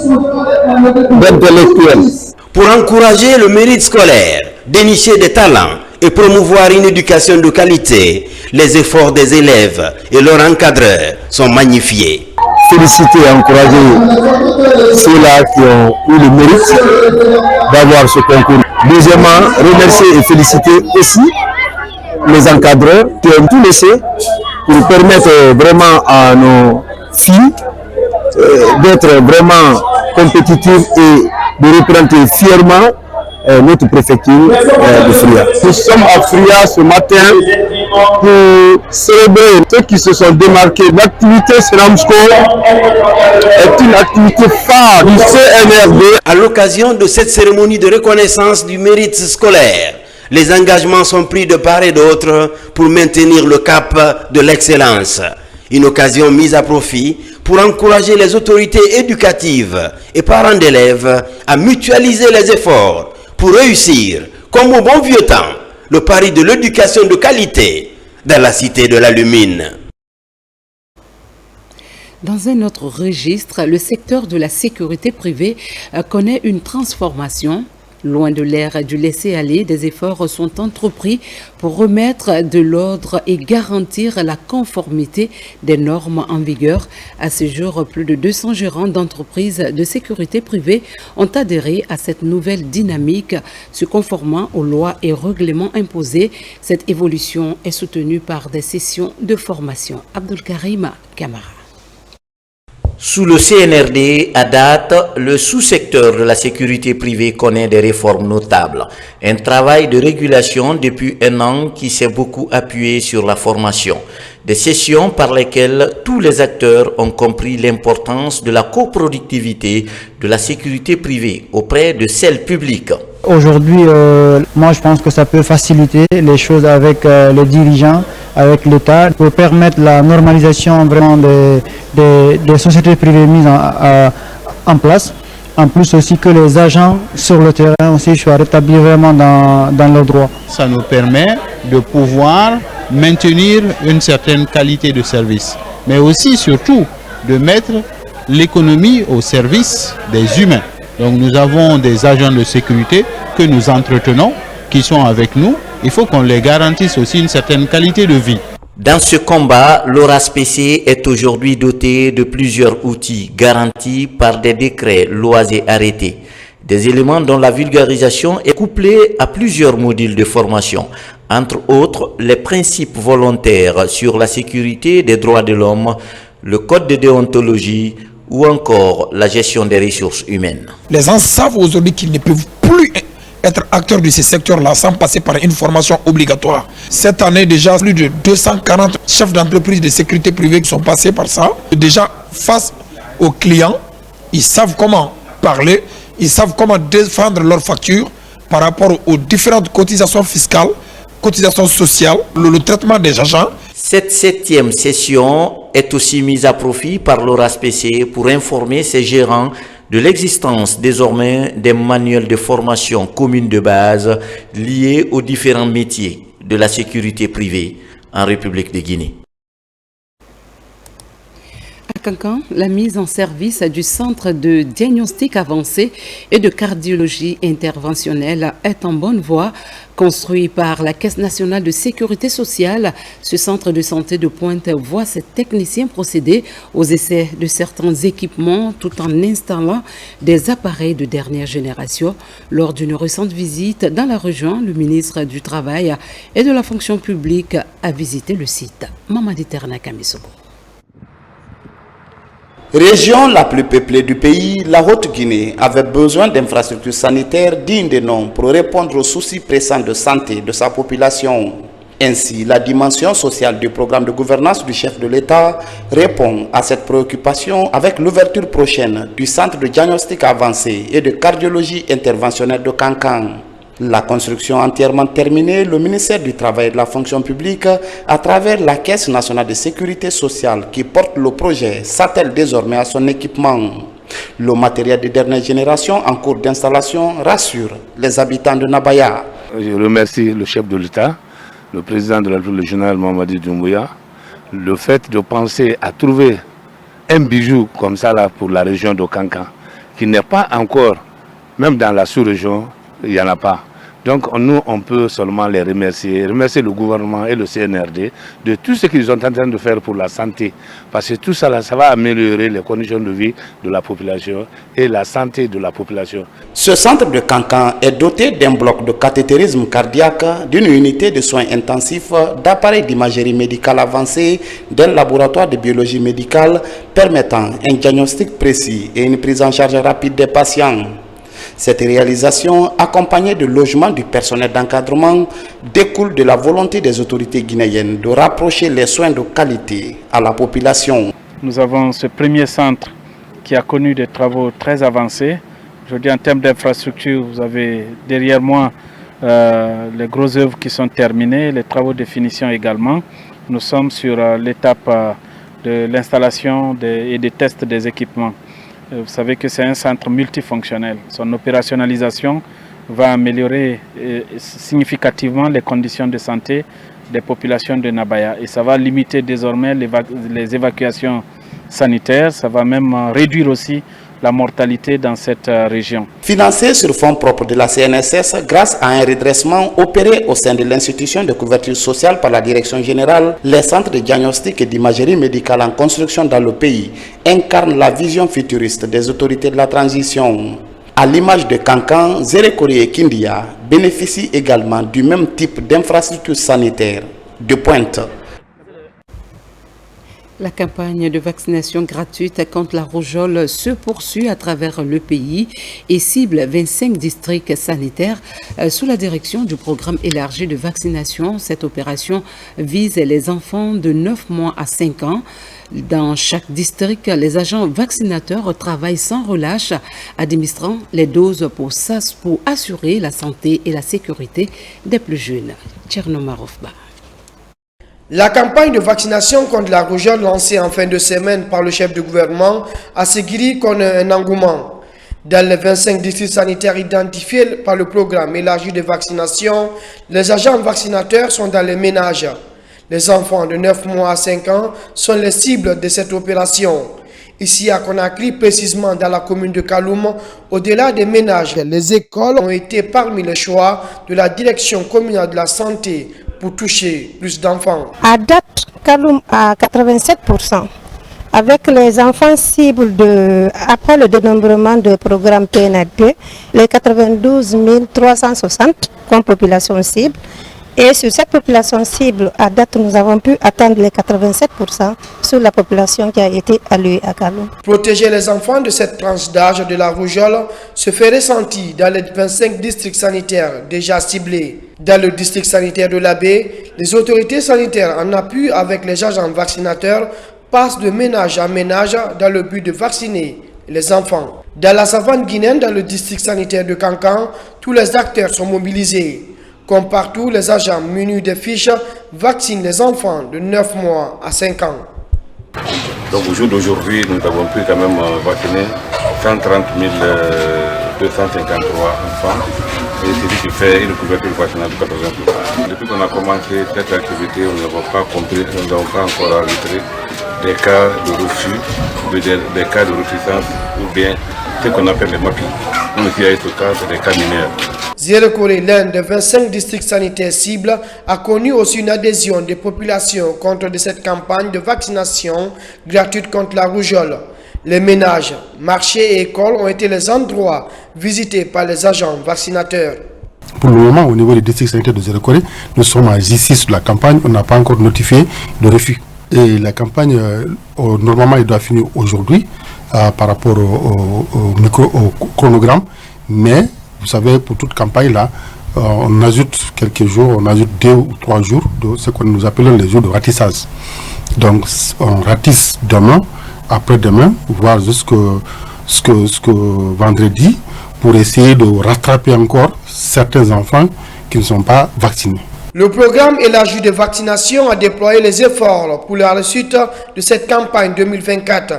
d'intellectuels. Pour encourager le mérite scolaire, dénicher des talents et promouvoir une éducation de qualité, les efforts des élèves et leurs encadreurs sont magnifiés. Féliciter et encourager ceux-là qui ont eu le mérite d'avoir ce concours. Deuxièmement, remercier et féliciter aussi les encadreurs qui ont tout laissé pour permettre vraiment à nos filles d'être vraiment compétitives et de représenter fièrement notre préfecture de Fria. Nous sommes à Fria ce matin pour célébrer ceux qui se sont démarqués. L'activité SNAMSCO est une activité phare du CNRD. À l'occasion de cette cérémonie de reconnaissance du mérite scolaire, les engagements sont pris de part et d'autre pour maintenir le cap de l'excellence. Une occasion mise à profit pour encourager les autorités éducatives et parents d'élèves à mutualiser les efforts pour réussir, comme au bon vieux temps, le pari de l'éducation de qualité dans la cité de la Lumine. Dans un autre registre, le secteur de la sécurité privée connaît une transformation. Loin de l'ère du laisser-aller, des efforts sont entrepris pour remettre de l'ordre et garantir la conformité des normes en vigueur. À ce jour, plus de 200 gérants d'entreprises de sécurité privée ont adhéré à cette nouvelle dynamique, se conformant aux lois et règlements imposés. Cette évolution est soutenue par des sessions de formation. Abdul Karim Kamara. Sous le CNRD, à date, le sous-secteur de la sécurité privée connaît des réformes notables. Un travail de régulation depuis un an qui s'est beaucoup appuyé sur la formation. Des sessions par lesquelles tous les acteurs ont compris l'importance de la coproductivité de la sécurité privée auprès de celle publique. Aujourd'hui, moi je pense que ça peut faciliter les choses avec les dirigeants, avec l'État, pour permettre la normalisation vraiment des sociétés privées mises en place. En plus aussi que les agents sur le terrain aussi soient rétablis vraiment dans leurs droits. Ça nous permet de pouvoir maintenir une certaine qualité de service, mais aussi surtout de mettre l'économie au service des humains. Donc nous avons des agents de sécurité que nous entretenons, qui sont avec nous. Il faut qu'on les garantisse aussi une certaine qualité de vie. Dans ce combat, l'ORASPC est aujourd'hui doté de plusieurs outils garantis par des décrets, lois et arrêtés. Des éléments dont la vulgarisation est couplée à plusieurs modules de formation, entre autres les principes volontaires sur la sécurité des droits de l'homme, le code de déontologie ou encore la gestion des ressources humaines. Les gens savent aujourd'hui qu'ils ne peuvent plus être acteurs de ces secteurs-là sans passer par une formation obligatoire. Cette année déjà, plus de 240 chefs d'entreprise de sécurité privée qui sont passés par ça. Déjà, face aux clients, ils savent comment parler, ils savent comment défendre leurs factures par rapport aux différentes cotisations fiscales, cotisations sociales, le traitement des agents. Cette 7e session est aussi mise à profit par l'ORASPC pour informer ses gérants de l'existence désormais des manuels de formation commune de base liés aux différents métiers de la sécurité privée en République de Guinée. À Kankan, la mise en service du centre de diagnostic avancé et de cardiologie interventionnelle est en bonne voie. Construit par la Caisse nationale de sécurité sociale, ce centre de santé de pointe voit ses techniciens procéder aux essais de certains équipements tout en installant des appareils de dernière génération. Lors d'une récente visite dans la région, le ministre du Travail et de la fonction publique a visité le site. Mamadi Terna Kamisobo. Région la plus peuplée du pays, la Haute-Guinée avait besoin d'infrastructures sanitaires dignes de nom pour répondre aux soucis pressants de santé de sa population. Ainsi, la dimension sociale du programme de gouvernance du chef de l'État répond à cette préoccupation avec l'ouverture prochaine du centre de diagnostic avancé et de cardiologie interventionnelle de Kankan. La construction entièrement terminée, le ministère du Travail et de la fonction publique, à travers la Caisse nationale de sécurité sociale qui porte le projet, s'attelle désormais à son équipement. Le matériel de dernière génération en cours d'installation rassure les habitants de Nabaya. Je remercie le chef de l'État, le président de la République, le général Mamadi Doumbouya, le fait de penser à trouver un bijou comme ça là pour la région de Kankan, qui n'est pas encore, même dans la sous-région, il n'y en a pas. Donc nous, on peut seulement les remercier le gouvernement et le CNRD de tout ce qu'ils sont en train de faire pour la santé. Parce que tout ça, là, ça va améliorer les conditions de vie de la population et la santé de la population. Ce centre de Kankan est doté d'un bloc de cathétérisme cardiaque, d'une unité de soins intensifs, d'appareils d'imagerie médicale avancée, d'un laboratoire de biologie médicale permettant un diagnostic précis et une prise en charge rapide des patients. Cette réalisation, accompagnée de logement du personnel d'encadrement, découle de la volonté des autorités guinéennes de rapprocher les soins de qualité à la population. Nous avons ce premier centre qui a connu des travaux très avancés. Aujourd'hui, en termes d'infrastructure, vous avez derrière moi les grosses œuvres qui sont terminées, les travaux de finition également. Nous sommes sur l'étape de l'installation et des tests des équipements. Vous savez que c'est un centre multifonctionnel. Son opérationnalisation va améliorer significativement les conditions de santé des populations de Nabaya. Et ça va limiter désormais les évacuations sanitaires. Ça va même réduire aussi la mortalité dans cette région. Financé sur fonds propres de la CNSS grâce à un redressement opéré au sein de l'institution de couverture sociale par la direction générale, les centres de diagnostic et d'imagerie médicale en construction dans le pays incarnent la vision futuriste des autorités de la transition. À l'image de Kankan, Zérekori et Kindia bénéficient également du même type d'infrastructure sanitaire de pointe. La campagne de vaccination gratuite contre la rougeole se poursuit à travers le pays et cible 25 districts sanitaires sous la direction du programme élargi de vaccination. Cette opération vise les enfants de 9 mois à 5 ans. Dans chaque district, les agents vaccinateurs travaillent sans relâche, administrant les doses pour assurer la santé et la sécurité des plus jeunes. Tchernomarofba. La campagne de vaccination contre la rougeole lancée en fin de semaine par le chef du gouvernement a séguiri connaît un engouement. Dans les 25 districts sanitaires identifiés par le programme élargi de vaccination, les agents vaccinateurs sont dans les ménages. Les enfants de 9 mois à 5 ans sont les cibles de cette opération. Ici à Conakry, précisément dans la commune de Kaloum, au-delà des ménages, les écoles ont été parmi les choix de la direction communale de la santé pour toucher plus d'enfants. À date, Kaloum à 87%. Avec les enfants cibles après le dénombrement de programme PNLP, les 92 360 comme population cible. Et sur cette population cible, à date, nous avons pu atteindre les 87% sur la population qui a été allouée à Kaloum. Protéger les enfants de cette tranche d'âge de la rougeole se fait ressentir dans les 25 districts sanitaires déjà ciblés. Dans le district sanitaire de l'Abbé, les autorités sanitaires en appui avec les agents vaccinateurs passent de ménage à ménage dans le but de vacciner les enfants. Dans la savane guinéenne, dans le district sanitaire de Kankan, tous les acteurs sont mobilisés. Comme partout, les agents munis de fiches vaccinent les enfants de 9 mois à 5 ans. Donc au jour d'aujourd'hui, nous avons pu quand même vacciner 130 253 enfants. Et c'est ce qui fait une couverture vaccinale de 80%. Depuis qu'on a commencé cette activité, nous n'avons pas compris, nous n'avons pas encore arbitré des cas de refus, des cas de réticence ou bien ce qu'on appelle les maquis. Nous ici à Estoka, c'est des cas mineurs. Zérekoré, l'un des 25 districts sanitaires cibles, a connu aussi une adhésion des populations contre cette campagne de vaccination gratuite contre la rougeole. Les ménages, marchés et écoles ont été les endroits visités par les agents vaccinateurs. Pour le moment, au niveau des districts sanitaires de Zérekoré, nous sommes à J6 sur la campagne, on n'a pas encore notifié de refus. Et la campagne, normalement, elle doit finir aujourd'hui par rapport au chronogramme, mais vous savez, pour toute campagne, là, on ajoute quelques jours, on ajoute 2 ou 3 jours de ce que nous appelons les jours de ratissage. Donc, on ratisse demain, après-demain, voire jusqu'à vendredi, pour essayer de rattraper encore certains enfants qui ne sont pas vaccinés. Le programme élargi de vaccination a déployé les efforts pour la réussite de cette campagne 2024.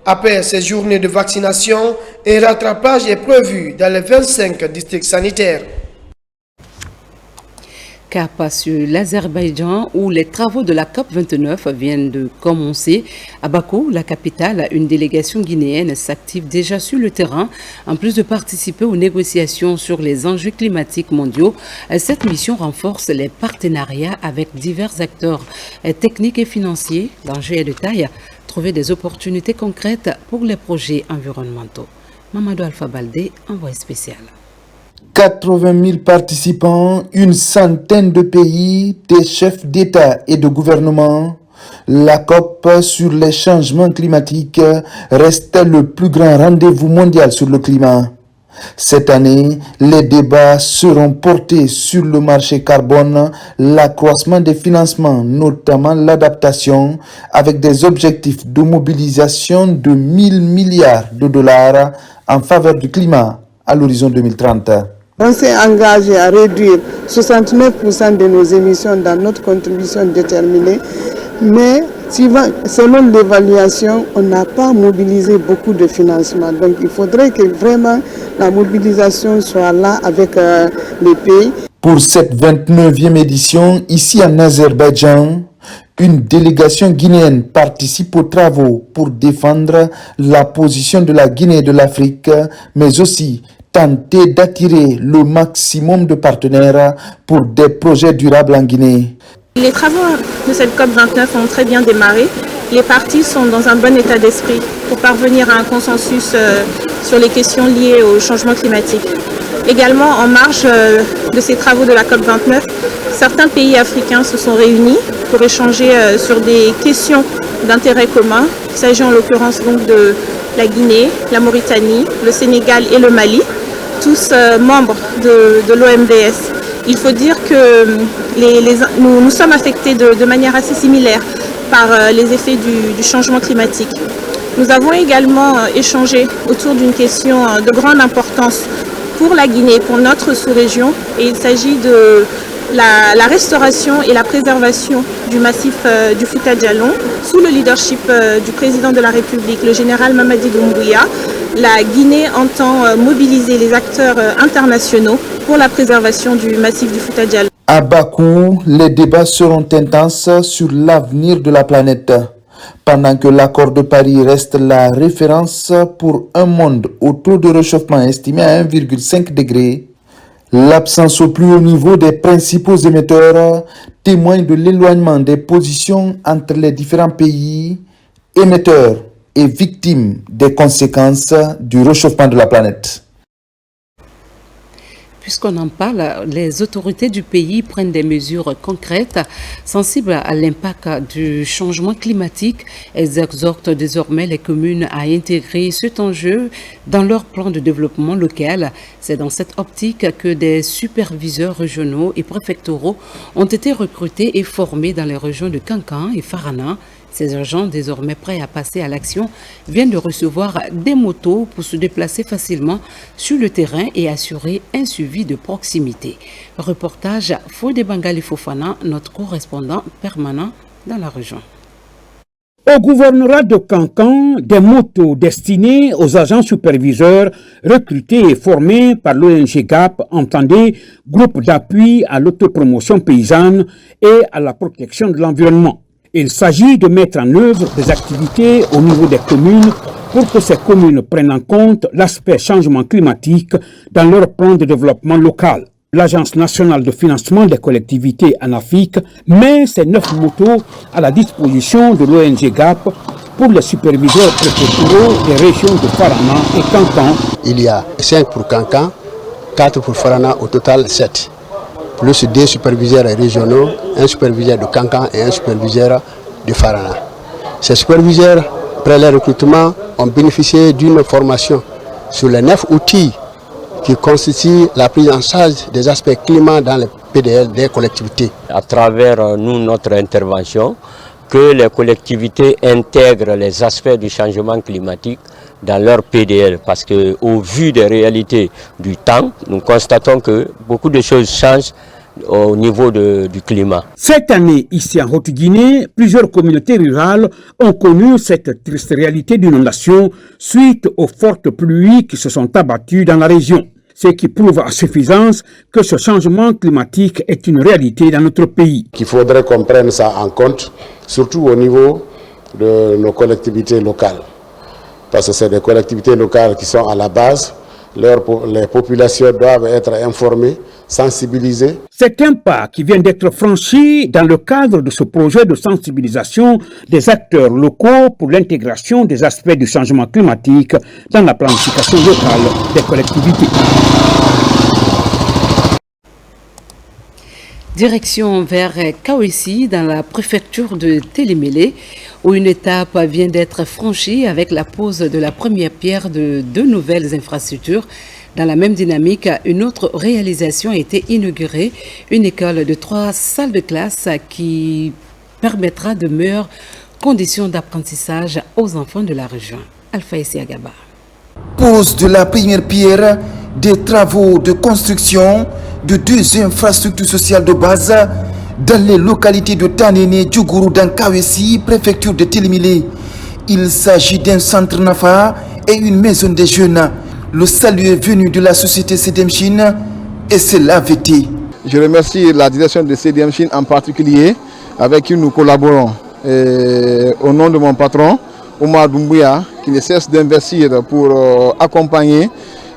Après ces journées de vaccination, un rattrapage est prévu dans les 25 districts sanitaires. Cap sur l'Azerbaïdjan où les travaux de la COP29 viennent de commencer. À Bakou, la capitale, une délégation guinéenne s'active déjà sur le terrain. En plus de participer aux négociations sur les enjeux climatiques mondiaux, cette mission renforce les partenariats avec divers acteurs techniques et financiers. L'enjeu est de taille. Trouver des opportunités concrètes pour les projets environnementaux. Mamadou Alpha Baldé, envoyé spécial. 80 000 participants, une centaine de pays, des chefs d'État et de gouvernement. La COP sur les changements climatiques reste le plus grand rendez-vous mondial sur le climat. Cette année, les débats seront portés sur le marché carbone, l'accroissement des financements, notamment l'adaptation, avec des objectifs de mobilisation de 1000 milliards de dollars en faveur du climat à l'horizon 2030. On s'est engagé à réduire 69% de nos émissions dans notre contribution déterminée, mais selon l'évaluation, on n'a pas mobilisé beaucoup de financement. Donc il faudrait que vraiment la mobilisation soit là avec les pays. Pour cette 29e édition, ici en Azerbaïdjan, une délégation guinéenne participe aux travaux pour défendre la position de la Guinée et de l'Afrique, mais aussi tenter d'attirer le maximum de partenaires pour des projets durables en Guinée. Les travaux de cette COP29 ont très bien démarré. Les parties sont dans un bon état d'esprit pour parvenir à un consensus sur les questions liées au changement climatique. Également, en marge de ces travaux de la COP29, certains pays africains se sont réunis pour échanger sur des questions d'intérêt commun. Il s'agit en l'occurrence donc de la Guinée, la Mauritanie, le Sénégal et le Mali, tous membres de l'OMDS. Il faut dire que nous sommes affectés de manière assez similaire par les effets du changement climatique. Nous avons également échangé autour d'une question de grande importance pour la Guinée, pour notre sous-région, et il s'agit de la restauration et la préservation du massif du Fouta Djallon. Sous le leadership du président de la République, le général Mamadi Doumbouya, la Guinée entend mobiliser les acteurs internationaux pour la préservation du massif du Fouta Djallon. À Bakou, les débats seront intenses sur l'avenir de la planète. Pendant que l'accord de Paris reste la référence pour un monde au taux de réchauffement estimé à 1,5 degré, l'absence au plus haut niveau des principaux émetteurs témoigne de l'éloignement des positions entre les différents pays émetteurs et victimes des conséquences du réchauffement de la planète. Puisqu'on en parle, les autorités du pays prennent des mesures concrètes sensibles à l'impact du changement climatique. Elles exhortent désormais les communes à intégrer cet enjeu dans leur plan de développement local. C'est dans cette optique que des superviseurs régionaux et préfectoraux ont été recrutés et formés dans les régions de Kankan et Farana. Ces agents, désormais prêts à passer à l'action, viennent de recevoir des motos pour se déplacer facilement sur le terrain et assurer un suivi de proximité. Reportage Fodé Bangali Fofana, notre correspondant permanent dans la région. Au gouvernorat de Kankan, des motos destinées aux agents superviseurs recrutés et formés par l'ONG GAP, entendez groupe d'appui à l'autopromotion paysanne et à la protection de l'environnement. Il s'agit de mettre en œuvre des activités au niveau des communes pour que ces communes prennent en compte l'aspect changement climatique dans leur plan de développement local. L'Agence nationale de financement des collectivités ANAFIC met ces 9 motos à la disposition de l'ONG GAP pour les superviseurs préfectoraux des régions de Farana et Kankan. Il y a 5 pour Kankan, 4 pour Farana, au total 7. Plus 2 superviseurs régionaux, un superviseur de Kankan et un superviseur de Farana. Ces superviseurs, après leur recrutement, ont bénéficié d'une formation sur les 9 outils qui constituent la prise en charge des aspects climat dans les PDL des collectivités. À travers notre intervention, que les collectivités intègrent les aspects du changement climatique dans leur PDL, parce qu'au vu des réalités du temps, nous constatons que beaucoup de choses changent au niveau du climat. Cette année, ici en Haute-Guinée, plusieurs communautés rurales ont connu cette triste réalité d'inondation suite aux fortes pluies qui se sont abattues dans la région. Ce qui prouve à suffisance que ce changement climatique est une réalité dans notre pays. Il faudrait qu'on prenne ça en compte, surtout au niveau de nos collectivités locales. Parce que c'est des collectivités locales qui sont à la base. Les populations doivent être informées, sensibilisées. C'est un pas qui vient d'être franchi dans le cadre de ce projet de sensibilisation des acteurs locaux pour l'intégration des aspects du changement climatique dans la planification locale des collectivités. Direction vers Kawessi, dans la préfecture de Télémélé, où une étape vient d'être franchie avec la pose de la première pierre de 2 nouvelles infrastructures. Dans la même dynamique, une autre réalisation a été inaugurée, une école de 3 salles de classe qui permettra de meilleures conditions d'apprentissage aux enfants de la région. Alpha Essi Agaba. Pose de la première pierre des travaux de construction de 2 infrastructures sociales de base dans les localités de Tanene, Djougourou, dans Kawessi, préfecture de Télémélé. Il s'agit d'un centre Nafa et une maison des jeunes. Le salut est venu de la société CDM Chine et c'est l'AVT. Je remercie la direction de CDM Chine en particulier, avec qui nous collaborons. Et au nom de mon patron, Omar Doumbouya, qui ne cesse d'investir pour accompagner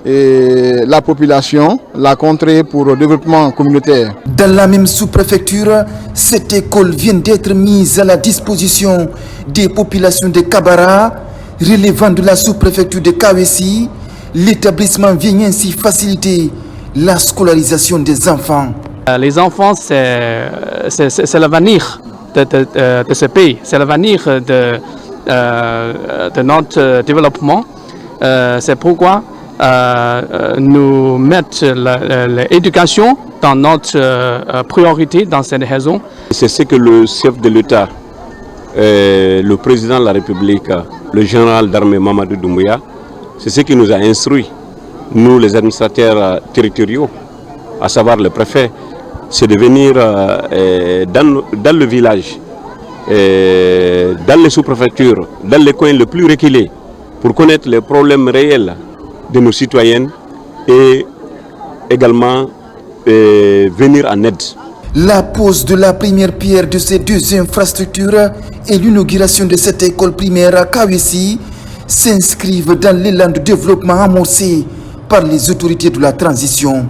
la population, la contrée pour le développement communautaire. Dans la même sous-préfecture, cette école vient d'être mise à la disposition des populations de Kabara, relevant de la sous-préfecture de Kawessi. L'établissement vient ainsi faciliter la scolarisation des enfants. Les enfants, c'est l'avenir de ce pays, c'est l'avenir de notre développement. C'est pourquoi nous mettons l'éducation dans notre priorité dans cette raison. C'est ce que le chef de l'État, le président de la République, le général d'armée Mamadou Doumbouya, c'est ce qui nous a instruit, nous les administrateurs territoriaux, à savoir le préfet, c'est de venir dans le village, dans les sous-préfectures, dans les coins les plus reculés, pour connaître les problèmes réels de nos citoyennes et également venir en aide. La pose de la première pierre de ces deux infrastructures et l'inauguration de cette école primaire à Kawessi s'inscrivent dans l'élan de développement amorcé par les autorités de la transition.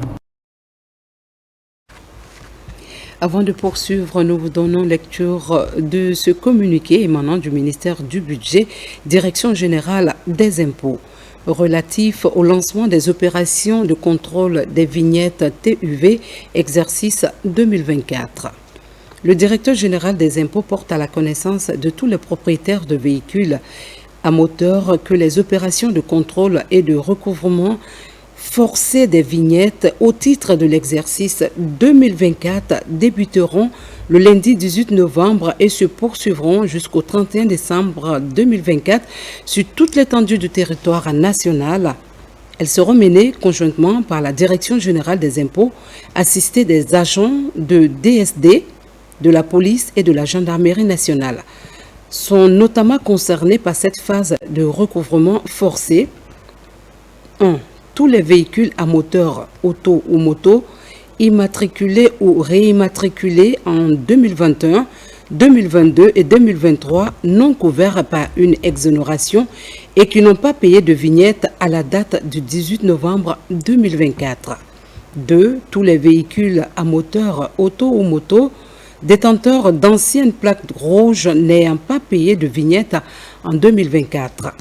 Avant de poursuivre, nous vous donnons lecture de ce communiqué émanant du ministère du Budget, Direction générale des impôts, relatif au lancement des opérations de contrôle des vignettes TUV, exercice 2024. Le directeur général des impôts porte à la connaissance de tous les propriétaires de véhicules à moteur que les opérations de contrôle et de recouvrement forcés des vignettes au titre de l'exercice 2024 débuteront le lundi 18 novembre et se poursuivront jusqu'au 31 décembre 2024 sur toute l'étendue du territoire national. Elles seront menées conjointement par la Direction générale des impôts, assistée des agents de DSD, de la police et de la gendarmerie nationale. Sont notamment concernés par cette phase de recouvrement forcé 1. Tous les véhicules à moteur auto ou moto immatriculés ou réimmatriculés en 2021, 2022 et 2023 non couverts par une exonération et qui n'ont pas payé de vignette à la date du 18 novembre 2024. 2. Tous les véhicules à moteur auto ou moto détenteurs d'anciennes plaques rouges n'ayant pas payé de vignette en 2024.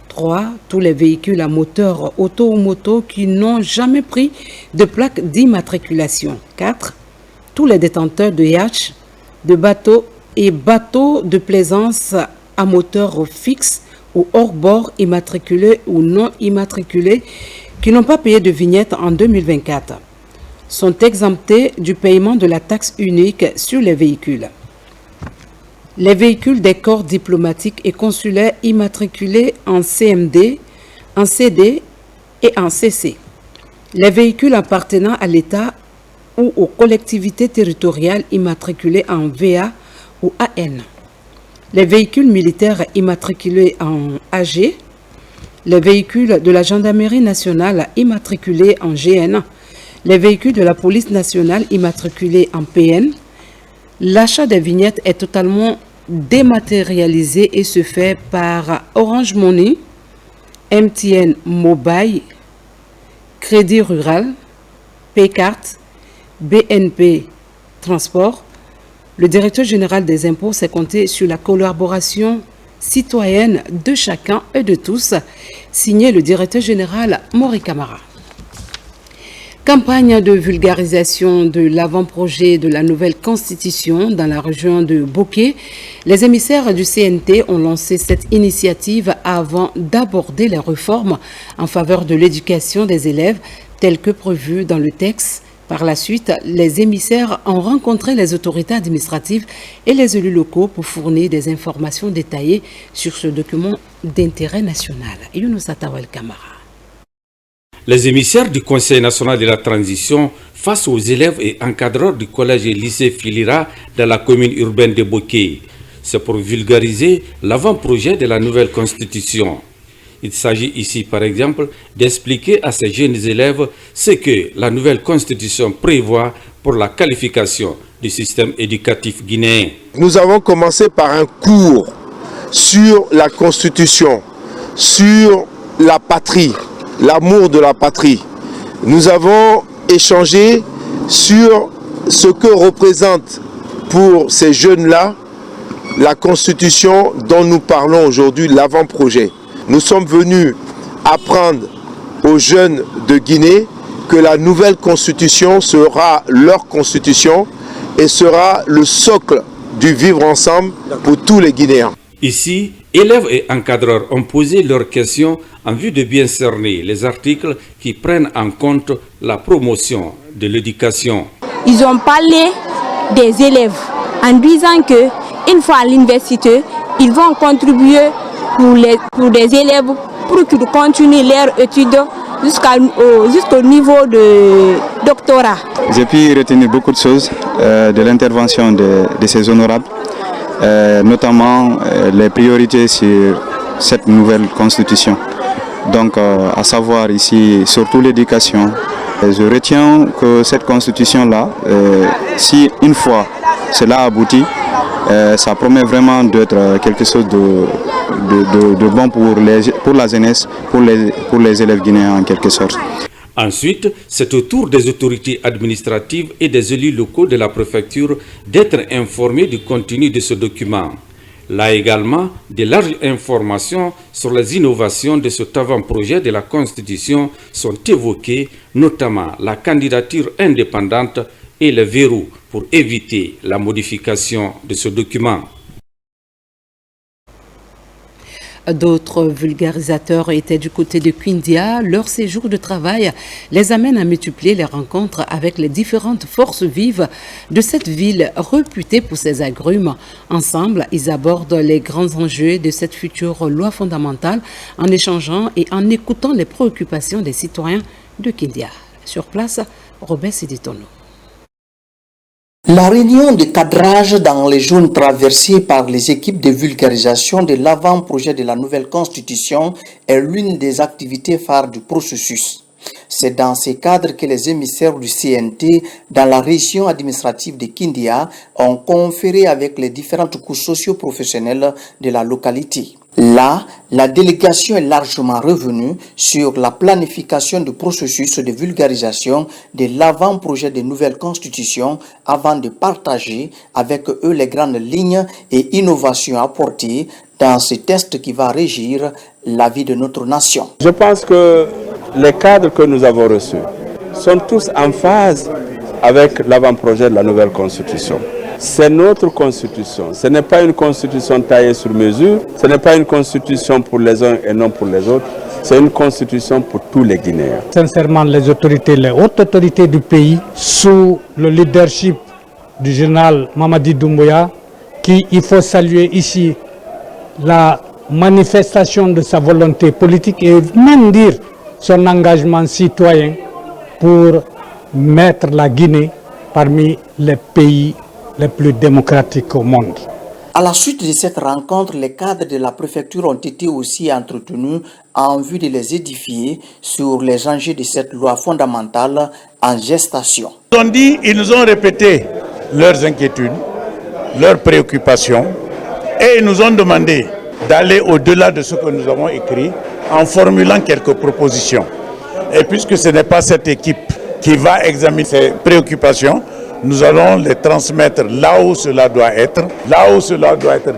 3. Tous les véhicules à moteur auto ou moto qui n'ont jamais pris de plaque d'immatriculation. 4. Tous les détenteurs de yachts, de bateaux et bateaux de plaisance à moteur fixe ou hors bord immatriculés ou non immatriculés qui n'ont pas payé de vignette en 2024 sont exemptés du paiement de la taxe unique sur les véhicules. Les véhicules des corps diplomatiques et consulaires immatriculés en CMD, en CD et en CC. Les véhicules appartenant à l'État ou aux collectivités territoriales immatriculés en VA ou AN. Les véhicules militaires immatriculés en AG. Les véhicules de la gendarmerie nationale immatriculés en GN. Les véhicules de la police nationale immatriculés en PN. L'achat des vignettes est totalement dématérialisé et se fait par Orange Money, MTN Mobile, Crédit Rural, Paycard, BNP Transport. Le directeur général des impôts s'est compté sur la collaboration citoyenne de chacun et de tous, signé le directeur général Maury Camara. Campagne de vulgarisation de l'avant-projet de la nouvelle constitution dans la région de Boké. Les émissaires du CNT ont lancé cette initiative avant d'aborder les réformes en faveur de l'éducation des élèves telles que prévues dans le texte. Par la suite, les émissaires ont rencontré les autorités administratives et les élus locaux pour fournir des informations détaillées sur ce document d'intérêt national. Younous Atawel Kamara. Les émissaires du Conseil national de la transition face aux élèves et encadreurs du collège et lycée Filira dans la commune urbaine de Boké. C'est pour vulgariser l'avant-projet de la nouvelle constitution. Il s'agit ici, par exemple, d'expliquer à ces jeunes élèves ce que la nouvelle constitution prévoit pour la qualification du système éducatif guinéen. Nous avons commencé par un cours sur la constitution, sur la patrie, l'amour de la patrie. Nous avons échangé sur ce que représente pour ces jeunes-là la constitution dont nous parlons aujourd'hui, l'avant-projet. Nous sommes venus apprendre aux jeunes de Guinée que la nouvelle constitution sera leur constitution et sera le socle du vivre ensemble pour tous les Guinéens. Ici, élèves et encadreurs ont posé leurs questions en vue de bien cerner les articles qui prennent en compte la promotion de l'éducation. Ils ont parlé des élèves en disant que une fois à l'université, ils vont contribuer pour des élèves pour qu'ils continuent leurs études jusqu'au niveau de doctorat. J'ai pu retenir beaucoup de choses de l'intervention de ces honorables, notamment les priorités sur cette nouvelle constitution. Donc, à savoir ici, surtout l'éducation. Je retiens que cette constitution-là, si une fois cela aboutit, ça promet vraiment d'être quelque chose de bon pour la jeunesse, pour les élèves guinéens en quelque sorte. Ensuite, c'est au tour des autorités administratives et des élus locaux de la préfecture d'être informés du contenu de ce document. Là également, de larges informations sur les innovations de cet avant-projet de la Constitution sont évoquées, notamment la candidature indépendante et le verrou pour éviter la modification de ce document. D'autres vulgarisateurs étaient du côté de Kindia. Leur séjour de travail les amène à multiplier les rencontres avec les différentes forces vives de cette ville réputée pour ses agrumes. Ensemble, ils abordent les grands enjeux de cette future loi fondamentale en échangeant et en écoutant les préoccupations des citoyens de Kindia. Sur place, Robert Siditono. La réunion de cadrage dans les zones traversées par les équipes de vulgarisation de l'avant-projet de la nouvelle constitution est l'une des activités phares du processus. C'est dans ces cadres que les émissaires du CNT dans la région administrative de Kindia ont conféré avec les différentes couches socio-professionnelles de la localité. Là, la délégation est largement revenue sur la planification du processus de vulgarisation de l'avant-projet de nouvelle constitution avant de partager avec eux les grandes lignes et innovations apportées dans ce test qui va régir la vie de notre nation. Je pense que les cadres que nous avons reçus sont tous en phase avec l'avant-projet de la nouvelle constitution. C'est notre constitution. Ce n'est pas une constitution taillée sur mesure. Ce n'est pas une constitution pour les uns et non pour les autres. C'est une constitution pour tous les Guinéens. Sincèrement, les autorités, les hautes autorités du pays, sous le leadership du général Mamadi Doumbouya, qui, il faut saluer ici la manifestation de sa volonté politique et même dire son engagement citoyen pour mettre la Guinée parmi les pays les plus démocratiques au monde. À la suite de cette rencontre, les cadres de la préfecture ont été aussi entretenus en vue de les édifier sur les enjeux de cette loi fondamentale en gestation. Ils nous ont répété leurs inquiétudes, leurs préoccupations et ils nous ont demandé d'aller au-delà de ce que nous avons écrit en formulant quelques propositions. Et puisque ce n'est pas cette équipe qui va examiner ces préoccupations, nous allons les transmettre là où cela doit être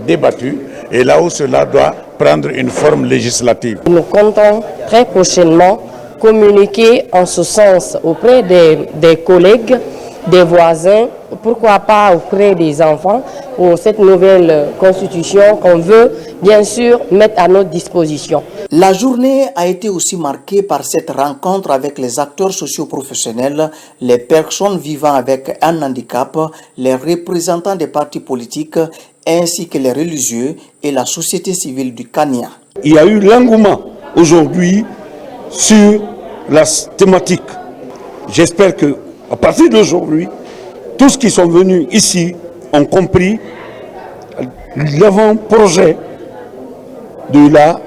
débattu et là où cela doit prendre une forme législative. Nous comptons très prochainement communiquer en ce sens auprès des collègues, des voisins, pourquoi pas auprès des enfants pour cette nouvelle constitution qu'on veut bien sûr mettre à notre disposition. La journée a été aussi marquée par cette rencontre avec les acteurs socio-professionnels, les personnes vivant avec un handicap, les représentants des partis politiques ainsi que les religieux et la société civile du Kenya. Il y a eu l'engouement aujourd'hui sur la thématique. J'espère que à partir d'aujourd'hui, tous qui sont venus ici ont compris l'avant-projet de la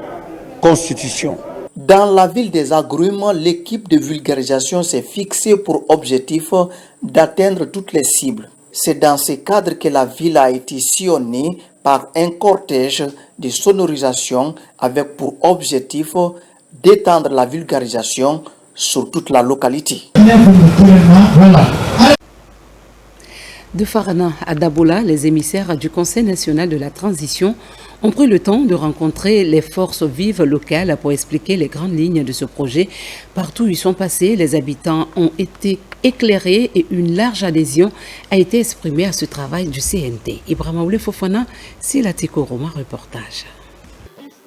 Constitution. Dans la ville des Agrumes, l'équipe de vulgarisation s'est fixée pour objectif d'atteindre toutes les cibles. C'est dans ce cadre que la ville a été sillonnée par un cortège de sonorisation avec pour objectif d'étendre la vulgarisation sur toute la localité. De Farana à Dabola, les émissaires du Conseil national de la transition ont pris le temps de rencontrer les forces vives locales pour expliquer les grandes lignes de ce projet. Partout où ils sont passés, les habitants ont été éclairés et une large adhésion a été exprimée à ce travail du CNT. Ibrahima Oule Fofana, Silatiko Roma, reportage.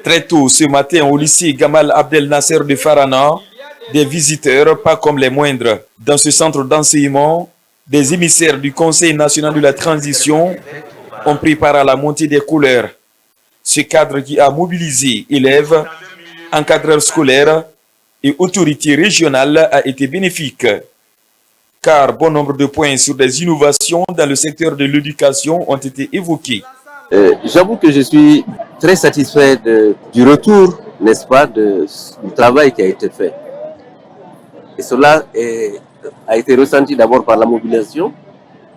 Très tôt ce matin au lycée Gamal Abdel Nasser de Farana, des visiteurs, pas comme les moindres. Dans ce centre d'enseignement, des émissaires du Conseil national de la transition ont pris part à la montée des couleurs. Ce cadre qui a mobilisé élèves, encadreurs scolaires et autorités régionales a été bénéfique. Car bon nombre de points sur des innovations dans le secteur de l'éducation ont été évoqués. J'avoue que je suis très satisfait du retour, n'est-ce pas, du travail qui a été fait. Et cela a été ressenti d'abord par la mobilisation,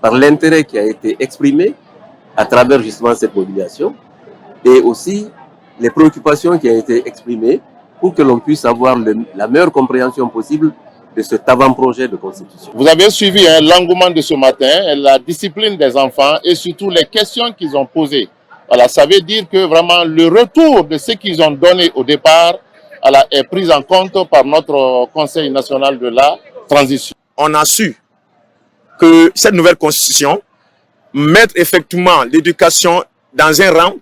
par l'intérêt qui a été exprimé à travers justement cette mobilisation, et aussi les préoccupations qui ont été exprimées pour que l'on puisse avoir la meilleure compréhension possible de cet avant-projet de constitution. Vous avez suivi l'engouement de ce matin, la discipline des enfants et surtout les questions qu'ils ont posées. Voilà, ça veut dire que vraiment le retour de ce qu'ils ont donné au départ est pris en compte par notre Conseil national de la transition. On a su que cette nouvelle constitution mette effectivement l'éducation dans un rang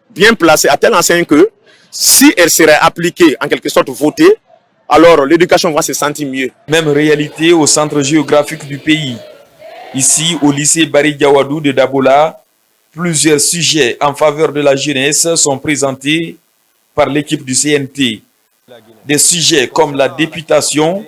bien placé à telle enseigne que si elle serait appliquée, en quelque sorte votée, alors l'éducation va se sentir mieux. Même réalité au centre géographique du pays. Ici, au lycée Bari Diawadou de Dabola, plusieurs sujets en faveur de la jeunesse sont présentés par l'équipe du CNT. Des sujets comme la députation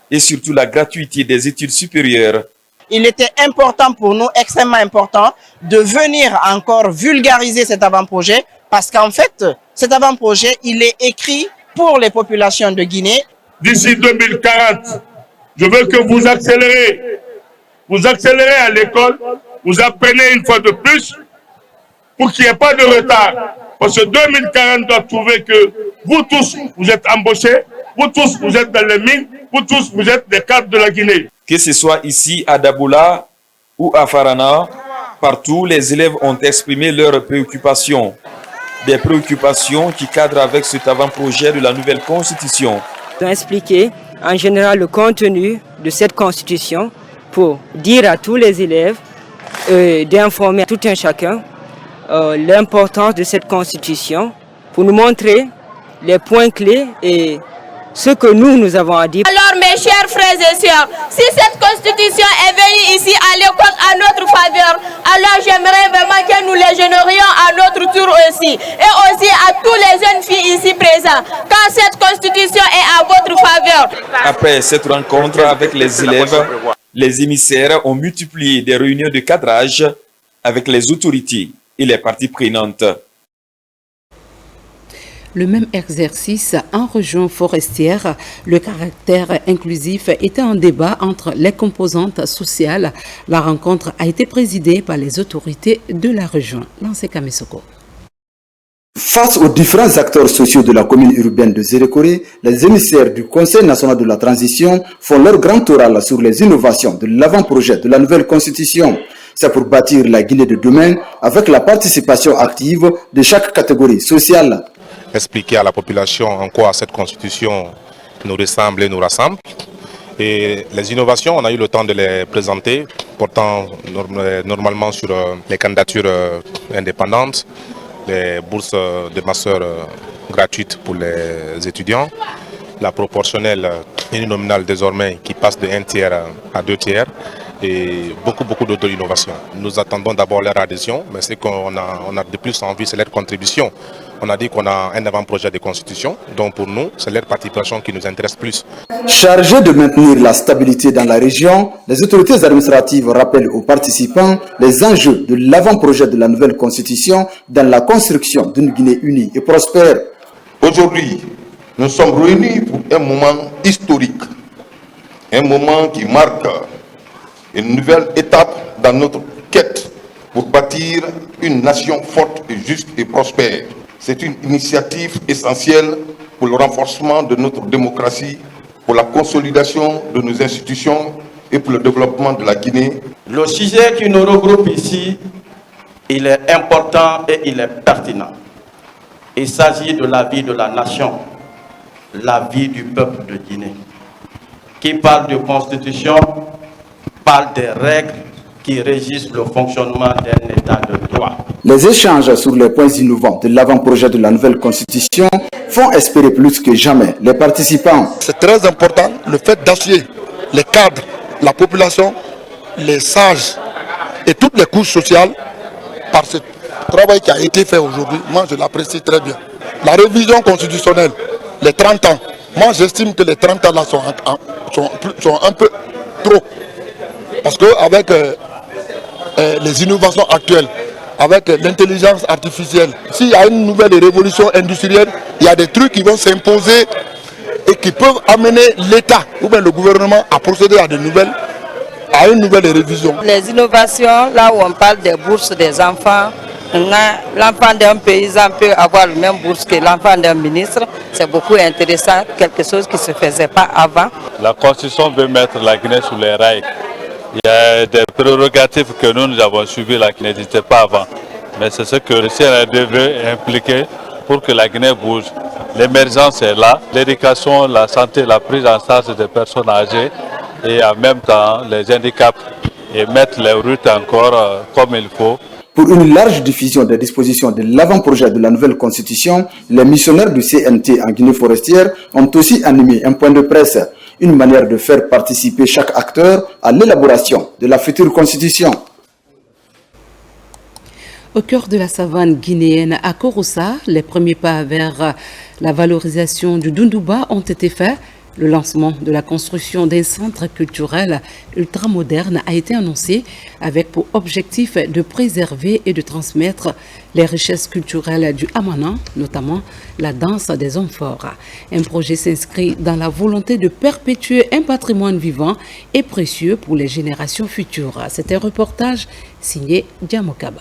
et surtout la gratuité des études supérieures. Il était important pour nous, extrêmement important, de venir encore vulgariser cet avant-projet parce qu'en fait, cet avant-projet, il est écrit pour les populations de Guinée. D'ici 2040, je veux que vous accélérez. Vous accélérez à l'école, vous apprenez une fois de plus pour qu'il n'y ait pas de retard. Parce que 2040 doit prouver que vous tous, vous êtes embauchés, vous tous, vous êtes dans les mines, vous tous, vous êtes des cadres de la Guinée. Que ce soit ici à Dabola ou à Farana, partout les élèves ont exprimé leurs préoccupations. Des préoccupations qui cadrent avec cet avant-projet de la nouvelle constitution. Ils ont expliqué en général le contenu de cette constitution pour dire à tous les élèves, d'informer tout un chacun l'importance de cette constitution, pour nous montrer les points clés et ce que nous avons à dire. Alors mes chers frères et sœurs, si cette constitution est venue ici à l'école à notre faveur, alors j'aimerais vraiment que nous les générions à notre tour aussi. Et aussi à tous les jeunes filles ici présents, quand cette constitution est à votre faveur. Après cette rencontre avec les élèves, les émissaires ont multiplié des réunions de cadrage avec les autorités et les parties prenantes. Le même exercice en région forestière, le caractère inclusif était en débat entre les composantes sociales. La rencontre a été présidée par les autorités de la région. Lancé Kamesoko. Face aux différents acteurs sociaux de la commune urbaine de Zérékoré, les émissaires du Conseil national de la transition font leur grand oral sur les innovations de l'avant-projet de la nouvelle constitution. C'est pour bâtir la Guinée de demain avec la participation active de chaque catégorie sociale. Expliquer à la population en quoi cette constitution nous ressemble et nous rassemble. Et les innovations, on a eu le temps de les présenter, portant normalement sur les candidatures indépendantes, les bourses de master gratuites pour les étudiants, la proportionnelle uninominale désormais qui passe de 1 tiers à 2 tiers et beaucoup d'autres innovations. Nous attendons d'abord leur adhésion, mais ce qu'on a de plus envie, c'est leur contribution. On a dit qu'on a un avant-projet de constitution, donc pour nous, c'est leur participation qui nous intéresse plus. Chargés de maintenir la stabilité dans la région, les autorités administratives rappellent aux participants les enjeux de l'avant-projet de la nouvelle constitution dans la construction d'une Guinée unie et prospère. Aujourd'hui, nous sommes réunis pour un moment historique, un moment qui marque une nouvelle étape dans notre quête pour bâtir une nation forte et juste et prospère. C'est une initiative essentielle pour le renforcement de notre démocratie, pour la consolidation de nos institutions et pour le développement de la Guinée. Le sujet qui nous regroupe ici, il est important et il est pertinent. Il s'agit de la vie de la nation, la vie du peuple de Guinée. Qui parle de constitution, parle des règles qui régissent le fonctionnement d'un État de droit. Les échanges sur les points innovants de l'avant-projet de la nouvelle constitution font espérer plus que jamais les participants. C'est très important le fait d'assurer les cadres, la population, les sages et toutes les couches sociales par ce travail qui a été fait aujourd'hui. Moi, je l'apprécie très bien. La révision constitutionnelle, les 30 ans, moi j'estime que les 30 ans là sont un peu trop. Parce qu'avec les innovations actuelles, avec l'intelligence artificielle, s'il y a une nouvelle révolution industrielle, il y a des trucs qui vont s'imposer et qui peuvent amener l'État ou bien le gouvernement à procéder à une nouvelle révision. Les innovations, là où on parle des bourses des enfants, l'enfant d'un paysan peut avoir la même bourse que l'enfant d'un ministre. C'est beaucoup intéressant, quelque chose qui ne se faisait pas avant. La Constitution veut mettre la Guinée sous les rails. Il y a des prérogatives que nous avons suivies là qui n'existaient pas avant. Mais c'est ce que le CNRD veut impliquer pour que la Guinée bouge. L'émergence est là, l'éducation, la santé, la prise en charge des personnes âgées et en même temps les handicaps et mettre les routes encore comme il faut. Pour une large diffusion des dispositions de l'avant-projet de la nouvelle constitution, les missionnaires du CNT en Guinée forestière ont aussi animé un point de presse, une manière de faire participer chaque acteur à l'élaboration de la future constitution. Au cœur de la savane guinéenne à Kouroussa, les premiers pas vers la valorisation du Dundouba ont été faits. Le lancement de la construction d'un centre culturel ultramoderne a été annoncé avec pour objectif de préserver et de transmettre les richesses culturelles du Amana, notamment la danse des hommes forts. Un projet s'inscrit dans la volonté de perpétuer un patrimoine vivant et précieux pour les générations futures. C'est un reportage signé Diamokaba.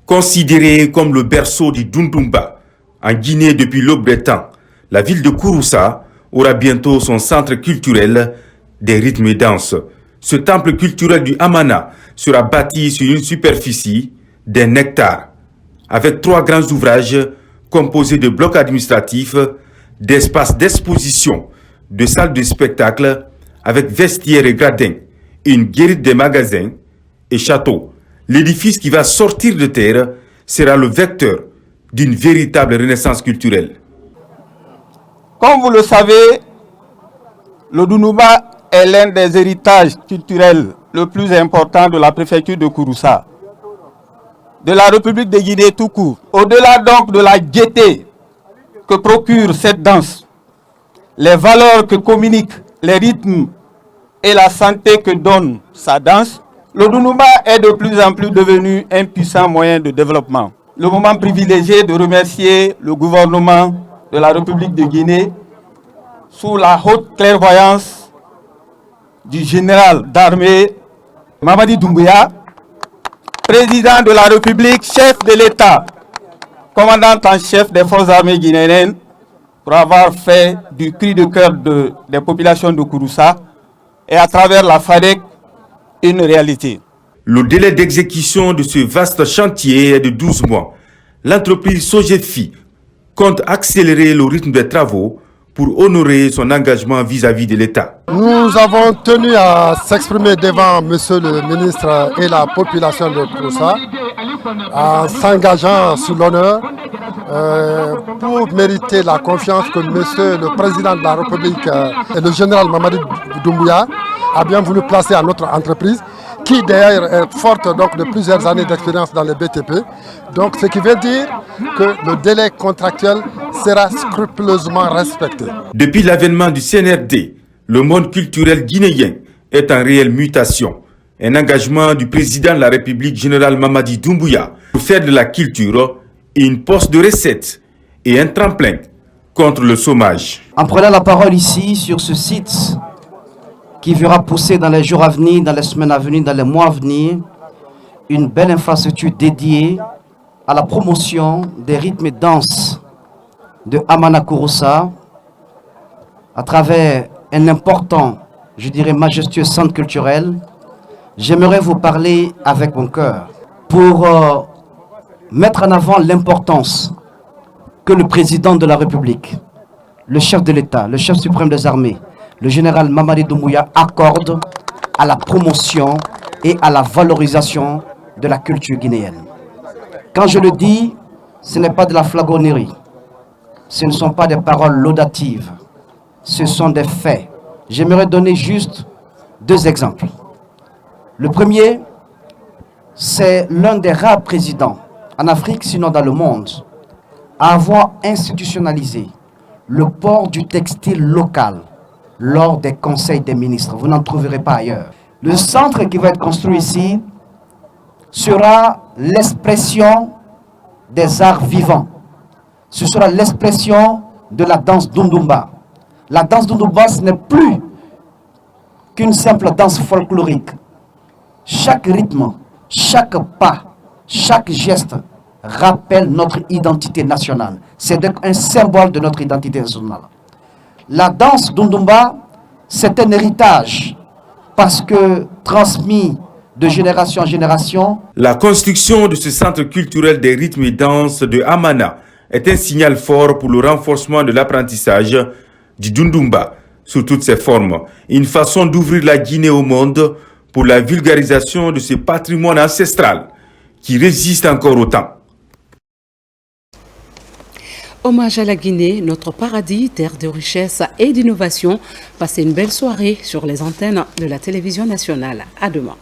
Considéré comme le berceau du Dundouba en Guinée depuis l'aube des temps, la ville de Kouroussa aura bientôt son centre culturel des rythmes et danses. Ce temple culturel du Amana sera bâti sur une superficie d'un hectare, avec 3 grands ouvrages composés de blocs administratifs, d'espaces d'exposition, de salles de spectacle, avec vestiaires et gradins, une guérite des magasins et châteaux. L'édifice qui va sortir de terre sera le vecteur d'une véritable renaissance culturelle. Comme vous le savez, le Dundouba est l'un des héritages culturels le plus important de la préfecture de Kouroussa, de la République de Guinée tout court. Au-delà donc de la gaieté que procure cette danse, les valeurs que communiquent les rythmes et la santé que donne sa danse, le Dundouba est de plus en plus devenu un puissant moyen de développement. Le moment privilégié de remercier le gouvernement de la République de Guinée sous la haute clairvoyance du général d'armée Mamadi Doumbouya, président de la République, chef de l'État, commandant en chef des forces armées guinéennes, pour avoir fait du cri de cœur des populations de Kouroussa et à travers la FADEC une réalité. Le délai d'exécution de ce vaste chantier est de 12 mois. L'entreprise Sogefi compte accélérer le rythme des travaux pour honorer son engagement vis-à-vis de l'État. Nous avons tenu à s'exprimer devant Monsieur le ministre et la population de Kouroussa en s'engageant sous l'honneur pour mériter la confiance que Monsieur le Président de la République et le général Mamadi Doumbouya a bien voulu placer à notre entreprise, qui d'ailleurs est forte donc, de plusieurs années d'expérience dans les BTP. Donc ce qui veut dire que le délai contractuel sera scrupuleusement respecté. Depuis l'avènement du CNRD, le monde culturel guinéen est en réelle mutation. Un engagement du président de la République, général Mamadi Doumbouya, pour faire de la culture une poste de recettes et un tremplin contre le chômage. En prenant la parole ici sur ce site qui verra pousser dans les jours à venir, dans les semaines à venir, dans les mois à venir, une belle infrastructure dédiée à la promotion des rythmes et danses de Amana Kouroussa à travers un important je dirais majestueux centre culturel, j'aimerais vous parler avec mon cœur pour mettre en avant l'importance que le président de la République, le chef de l'État, le chef suprême des armées, le général Mamadi Doumbouya accorde à la promotion et à la valorisation de la culture guinéenne. Quand je le dis, ce n'est pas de la flagornerie, ce ne sont pas des paroles laudatives, ce sont des faits. J'aimerais donner juste 2 exemples. Le premier, c'est l'un des rares présidents en Afrique, sinon dans le monde, à avoir institutionnalisé le port du textile local lors des conseils des ministres. Vous n'en trouverez pas ailleurs. Le centre qui va être construit ici sera l'expression des arts vivants. Ce sera l'expression de la danse Dundumba. La danse Dundumba, ce n'est plus qu'une simple danse folklorique. Chaque rythme, chaque pas, chaque geste rappelle notre identité nationale. C'est donc un symbole de notre identité nationale. La danse Dundumba, c'est un héritage parce que transmis de génération en génération. La construction de ce centre culturel des rythmes et danses de Amana est un signal fort pour le renforcement de l'apprentissage du Dundumba sous toutes ses formes. Une façon d'ouvrir la Guinée au monde pour la vulgarisation de ce patrimoine ancestral qui résiste encore au temps. Hommage à la Guinée, notre paradis, terre de richesse et d'innovation. Passez une belle soirée sur les antennes de la télévision nationale. À demain.